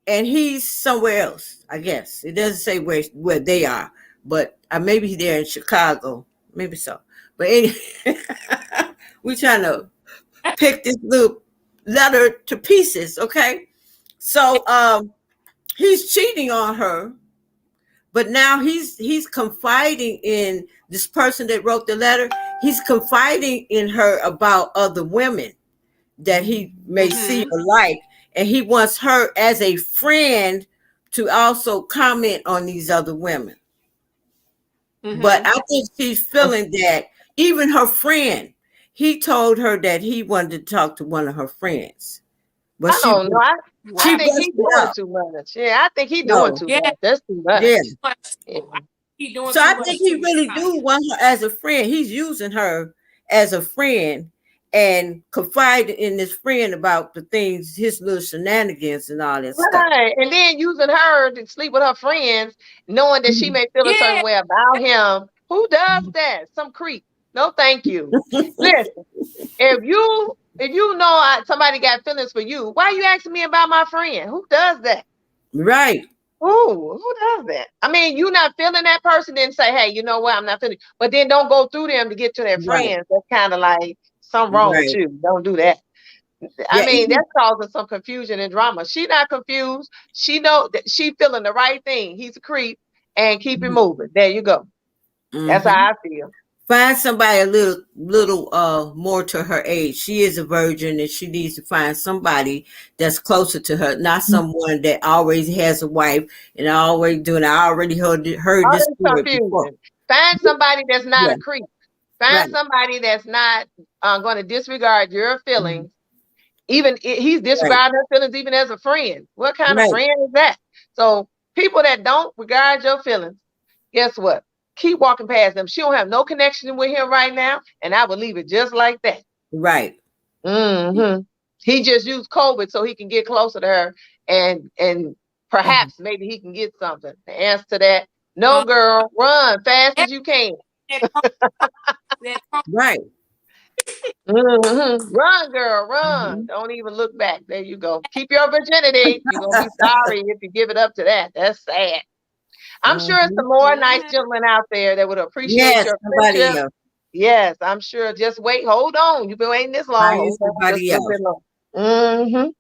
and he's somewhere else. I guess it doesn't say where they are, but maybe they're in Chicago, maybe so. But anyway, we're trying to pick this little letter to pieces, okay? So he's cheating on her, but now he's confiding in this person that wrote the letter. He's confiding in her about other women that he may see or like, and he wants her as a friend to also comment on these other women. But I think she's feeling that even her friend, he told her that he wanted to talk to one of her friends. But I don't know. I think he's doing too much. Yeah, I think he's doing too much. That's too much. Yeah. So I think he really do want her as a friend. He's using her as a friend, and confide in his friend about the things, his little shenanigans and all that stuff. Right. And then using her to sleep with her friends, knowing that she may feel a certain Yeah. way about him. Who does that? Some creep. No, thank you. Listen, if you know somebody got feelings for you, why are you asking me about my friend? Who does that? Right. Who does that? I mean, you not feeling that person, then say, hey, you know what? I'm not feeling. But then don't go through them to get to their Right. friends. That's kind of like something wrong with Right. you. Don't do that. I Yeah. mean, that's causing some confusion and drama. She not confused. She know that she feeling the right thing. He's a creep, and keep it moving. There you go. That's how Mm-hmm. I feel. Find somebody a little more to her age. She is a virgin and she needs to find somebody that's closer to her, not someone that always has a wife and always doing. I already heard All this this story before. confusion. Find somebody that's not Yeah. a creep. Find Right. somebody that's not going to disregard your Mhm. feelings. Even he's Right. disregarding her feelings, even as a friend. What kind of Right. friend is that? So people that don't regard your feelings, guess what? Keep walking past them. She don't have no connection with him right now, and I would leave it just like that. Right. Hmm. He just used COVID so he can get closer to her, and Mhm. perhaps maybe he can get something. The answer to that: no, Uh, girl, run fast as you can. that co- that co- Right. Run, girl, run. Mhm. Don't even look back. There you go. Keep your virginity. You're gonna be sorry if you give it up to that. That's sad. I'm sure some Mhm. more nice Mhm. gentlemen out there that would appreciate Yes, your somebody friendship. else. Yes, I'm sure. Just wait. Hold on. You've been waiting this long. Find Hold on just somebody a little else. bit long.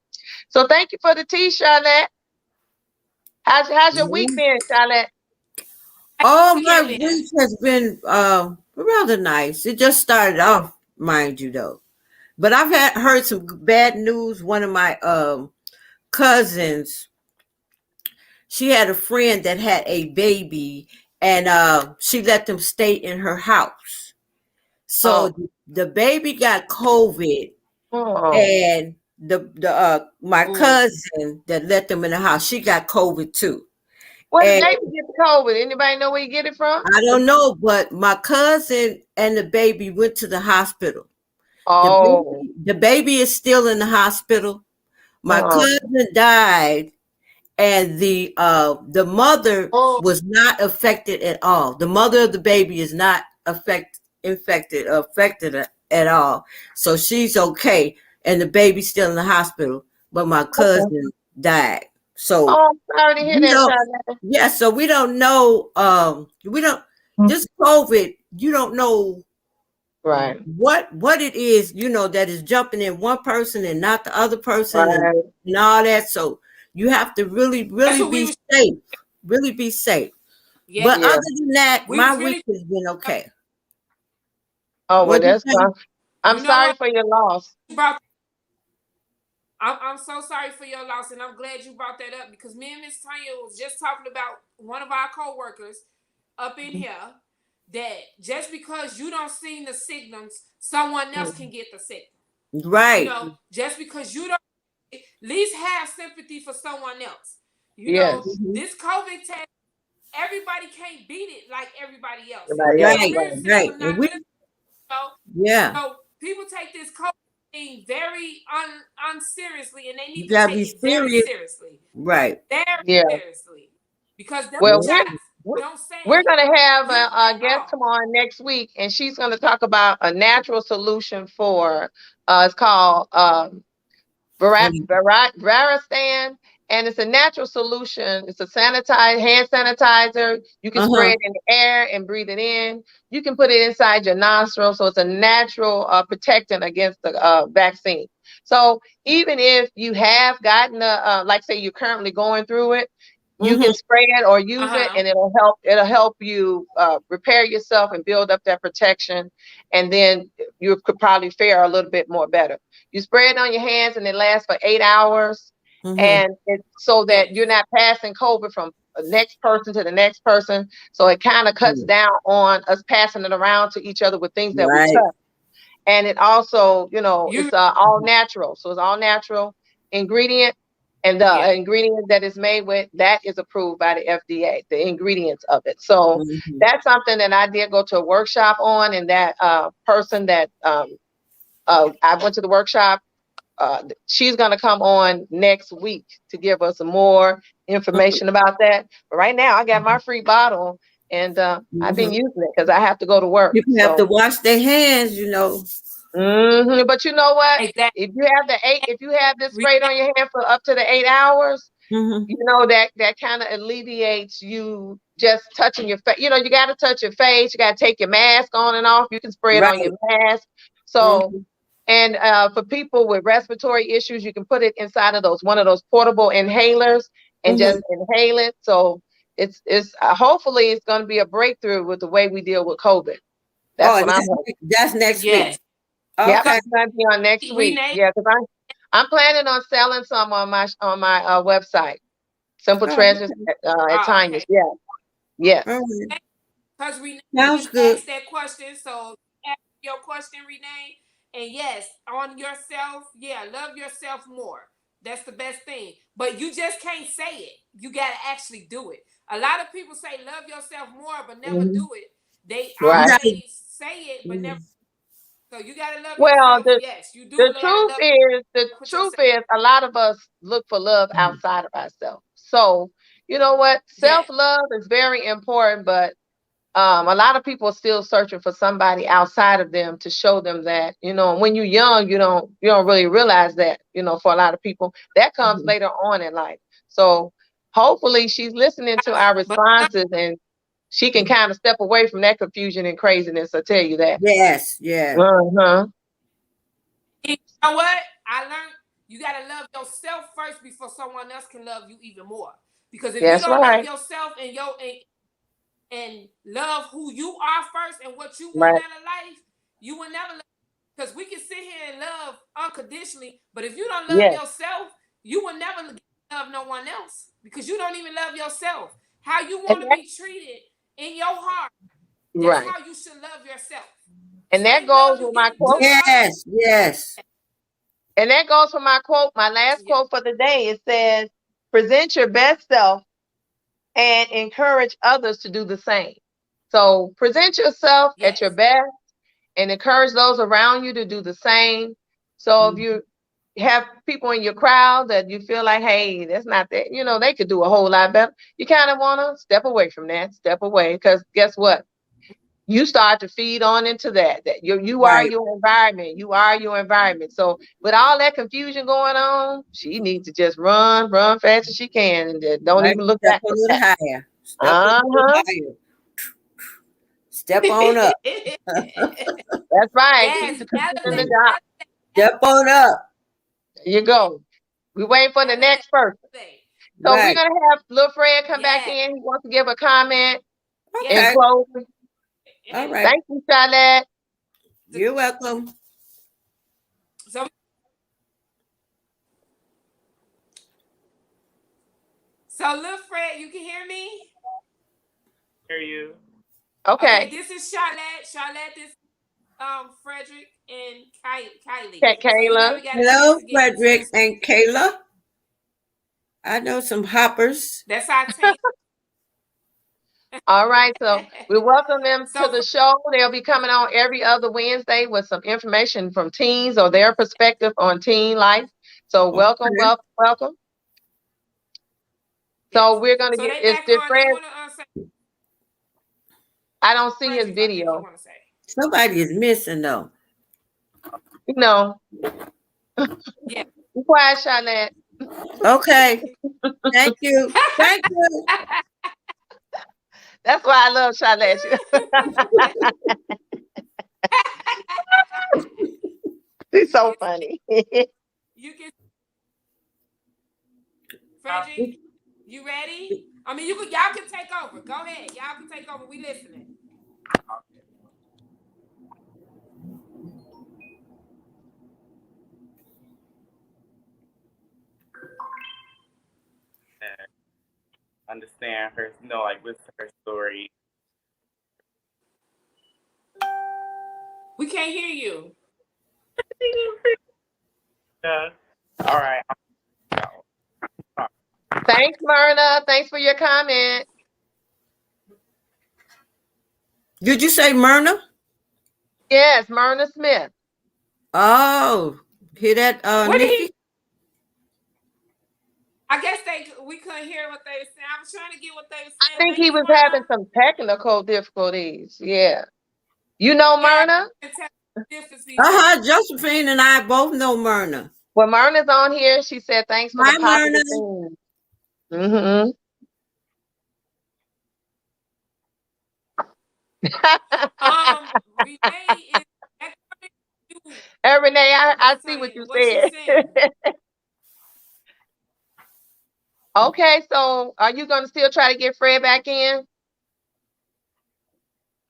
So thank you for the tea, Charlotte. How's your week Mhm. been, Charlotte? Oh, my Healing. week has been rather nice. It just started off, mind you, though. But I've heard some bad news. One of my cousins, she had a friend that had a baby, and she let them stay in her house. So Oh, the baby got COVID, oh. and the my Ooh. cousin that let them in the house, she got COVID too. Where did And baby get the COVID? Anybody know where you get it from? I don't know, but my cousin and the baby went to the hospital. Oh, The baby is still in the hospital. My oh, cousin died, and the mother Oh. was not affected at all. The mother of the baby is not affected at all. So she's okay, and the baby's still in the hospital. But my okay. cousin died. So Oh, I'm sorry to hear we that, don't. Charlotte. Yeah, so we don't know. We don't. This COVID, you don't know Right, what it is, that is jumping in one person and not the other person, right. and all that. So you have to really, That's really what we be was. safe. Really be safe. Yeah, But Yeah. other than that, we my was week really. has been okay. Oh, well, What do you that's think? fine. I'm You know sorry what? for your loss. You brought. I'm so sorry for your loss, and I'm glad you brought that up because me and Miss Tanya was just talking about one of our co-workers up in here that just because you don't see the symptoms, someone else can get the symptoms. You Right. know, just because you don't at least have sympathy for someone else. You know, Yes. Mhm. this COVID test, everybody can't beat it like everybody else. Everybody Your else. Right. immune Right. Right. system And not we, good. So, yeah, so people take this COVID thing very unseriously, and they you need to gotta take be it very serious. seriously, Right. very Yeah. seriously, because them Well, Yeah. shots we're don't we're say gonna have you a at guest all. tomorrow next week, and she's gonna talk about a natural solution for. It's called Veristan, and it's a natural solution. It's a hand sanitizer. You can spray Uh-huh. it in the air and breathe it in. You can put it inside your nostril, so it's a natural protectant against the vaccine. So even if you have gotten like say you're currently going through it, you Mm-hmm. can spray it or use it, Uh-huh. and it'll help you repair yourself and build up that protection, and then you could probably fare a little bit more better. You spray it on your hands, and it lasts for 8 hours, Mm-hmm. and it's so that Yes. you're not passing COVID from the next person to the next person. So it kind of cuts down on us passing it around to each other with things that we Right. touch. And it also, You it's all natural. So it's all natural ingredient. And yeah. the ingredient that is made with that is approved by the FDA, the ingredients of it. So Mm-hmm. that's something that I did go to a workshop on, and that person that I went to the workshop. She's going to come on next week to give us some more information about that. But right now, I got my free bottle, and I've been using it because I have to go to work. People have to wash their hands, you know. But you know what? Exactly. If you have this sprayed on your hand for up to the 8 hours, you know that kind of alleviates you just touching your face. You know, you got to touch your face. You got to take your mask on and off. You can spray it on your mask. So, and for people with respiratory issues, you can put it inside of one of those portable inhalers and just inhale it. So it's hopefully it's going to be a breakthrough with the way we deal with COVID. That's what I'm hoping. That's next week. Okay. Yeah, it's going to be on next week. Yeah, because I'm planning on selling some on my website. Simple Treasures at Tanya's. Okay. Yes. Because Renee sounds good. asked that question, so ask your question, Renee. And yes, on yourself, love yourself more. That's the best thing. But you just can't say it. You gotta actually do it. A lot of people say love yourself more, but never do it. They always say it, but never. So you gotta love yourself. Yes, you do. The truth is, a lot of us look for love outside of ourselves. So you know what? Self-love is very important, but a lot of people are still searching for somebody outside of them to show them that, you know, when you're young, you don't really realize that, you know, for a lot of people that comes later on in life. So hopefully she's listening to our responses and she can kind of step away from that confusion and craziness. I tell you that. Yes. Yeah. You know what? I learned you gotta love yourself first before someone else can love you even more. Because if you don't love yourself and love who you are first and what you want out of life, you will never love. Because we can sit here and love unconditionally, but if you don't love yourself, you will never love no one else because you don't even love yourself. How you want to be treated in your heart, that's how you should love yourself. And that goes with my quote. Yes. And that goes for my quote, my last quote for the day. It says, present your best self and encourage others to do the same. So present yourself at your best and encourage those around you to do the same. So if you have people in your crowd that you feel like, hey, that's not that, you know, they could do a whole lot better. You kind of want to step away from that, step away, because guess what? You start to feed on into that you are your environment. You are your environment. So with all that confusion going on, she needs to just run fast as she can and don't even look back. Step a little higher. Step on up. That's right. Yes, step on up. There you go. We're waiting for the next person. So we're gonna have Lil Fred come back in. He wants to give a comment in closing. All right. Thank you, Charlotte. You're welcome. So Lil Fred, you can hear me? Hear you. Okay. This is Charlotte. Charlotte, this Frederick and Kylie. Kayla. Hello, Frederick and Kayla. I know some hoppers. That's our team. All right, so we welcome them to the show. They'll be coming on every other Wednesday with some information from teens or their perspective on teen life. So welcome. So we're gonna get different. I don't see his video. Somebody is missing though. No. Yeah. Be quiet, Charlotte. Okay. Thank you. Thank you. That's why I love Charlotte. She's so funny. You can, Frederick, you ready? I mean, y'all can take over. Go ahead. Y'all can take over. We listening. Understand her, listen to her story. We can't hear you. Yeah. All right. Thanks, Myrna. Thanks for your comment. Did you say Myrna? Yes, Myrna Smith. Oh, hear that, What did he? Nikki? I guess we couldn't hear what they were saying. I was trying to get what they were I saying. think Thank he you, was Myrna. having some technical difficulties. Yeah. You know Myrna? Josephine and I both know Myrna. Well, Myrna's on here. She said thanks for the Hi, positive Myrna. things. Mm-hmm. Renee is Hey, Renee, I see what you said. Okay, so are you gonna still try to get Fred back in?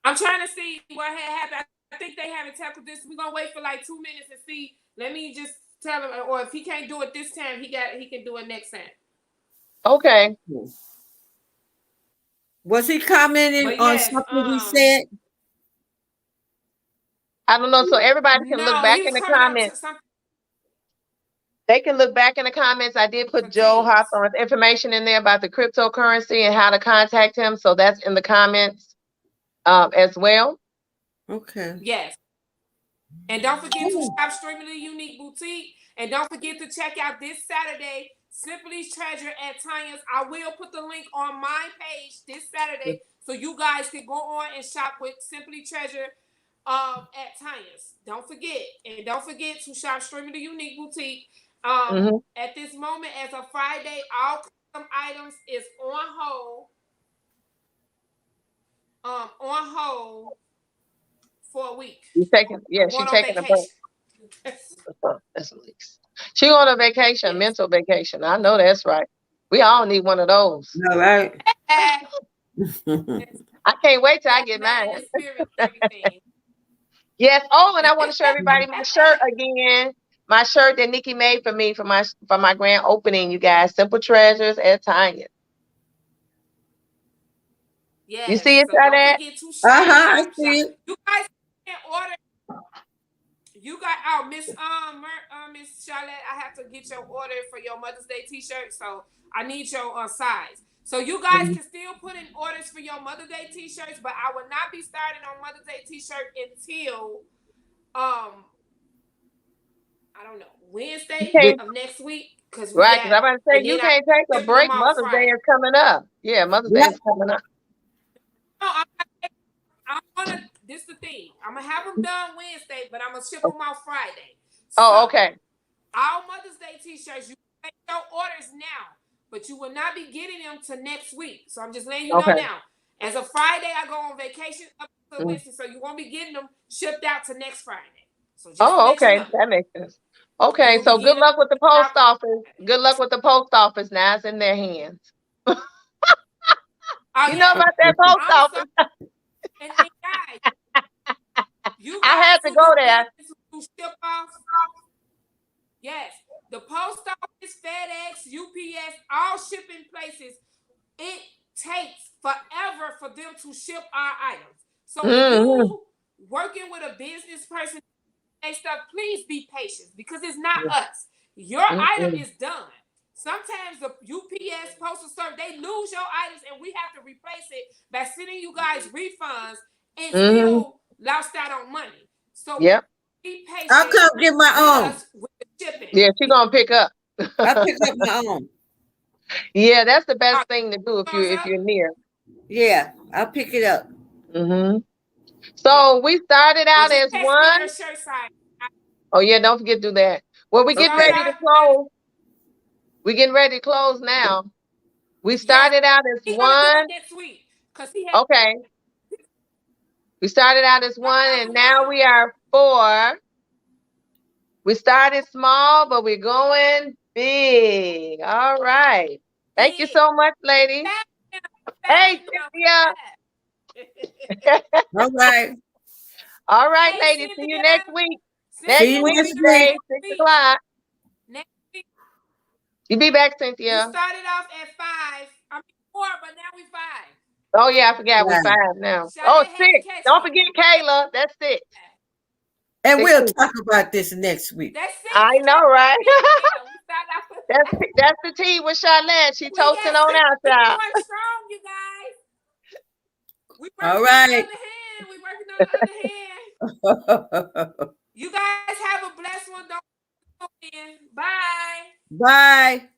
I'm trying to see what had happened. I think they haven't tackled this. We're gonna wait for like 2 minutes and see. Let me just tell him, or if he can't do it this time, he can do it next time. Okay. Was he commenting on something we said? I don't know. So everybody can look back in the comments. They can look back in the comments. I did put Joe Hawthorne's information in there about the cryptocurrency and how to contact him. So that's in the comments as well. Okay. Yes. And don't forget to shop Streaming the Unique Boutique. And don't forget to check out this Saturday, Simply Treasure at Tanya's. I will put the link on my page this Saturday so you guys can go on and shop with Simply Treasure at Tanya's. Don't forget. And don't forget to shop Streaming the Unique Boutique. At this moment, as of Friday, all custom items is on hold. On hold for a week. She's taking a break. She on a vacation, mental vacation. I know that's right. We all need one of those. All right. I can't wait till I get mine. Yes. Oh, and I want to show everybody my shirt again. My shirt that Nikki made for me for my grand opening, you guys. Simple Treasures at Tanya. Yes. You see it, so don't forget to shop. I see it. You guys can order. You got Miss Charlotte, I have to get your order for your Mother's Day t-shirt. So I need your size. So you guys can still put in orders for your Mother's Day t-shirts, but I will not be starting on Mother's Day t-shirt until I don't know, Wednesday of next week. Because I'm about to say you can't take a break. Mother's Day is coming up. Yeah, Mother's Day is coming up. No, I'm gonna. This is the thing. I'm gonna have them done Wednesday, but I'm gonna ship them out Friday. So, okay. All Mother's Day t-shirts, you can make your orders now, but you will not be getting them to next week. So I'm just letting you know now. As of Friday, I go on vacation up to Wednesday, so you won't be getting them shipped out to next Friday. So just okay, that makes sense. Okay, so good luck with the post office. Good luck with the post office. Now it's in their hands. You know about that post office. And guys, I had to go there. Ship off. Yes, the post office, FedEx, UPS, all shipping places. It takes forever for them to ship our items. So if you working with a business person and stuff, please be patient because it's not us. Your item is done. Sometimes the UPS postal service, they lose your items and we have to replace it by sending you guys refunds and still lost out on money. So be patient. I'll come get my own. Yeah, she's gonna pick up. I'll pick up my own. Yeah, that's the best thing to do if you're near. Yeah, I'll pick it up. So we started out as one. Oh yeah, don't forget to do that. Well, we getting ready to close. We're getting ready to close now. We started out as one. Okay. We started out as one, and now we are 4. We started small, but we're going big. All right. Thank you so much, ladies. Hey, Cynthia. All right. All right, ladies. See you next week. Next Wednesday, 6 o'clock. Next week. You be back, Cynthia. We started off at 5. I mean 4, but now we 5. Oh yeah, I forgot we're 5 now. Oh, 6. Don't forget Kayla. That's 6. And we'll talk about this next week. That's 6. I know, right? That's the tea with Charlotte. She toasting on out, y'all. We're strong, you guys. All right. We're working on the other hand. You guys have a blessed one. Don't go in. Bye. Bye.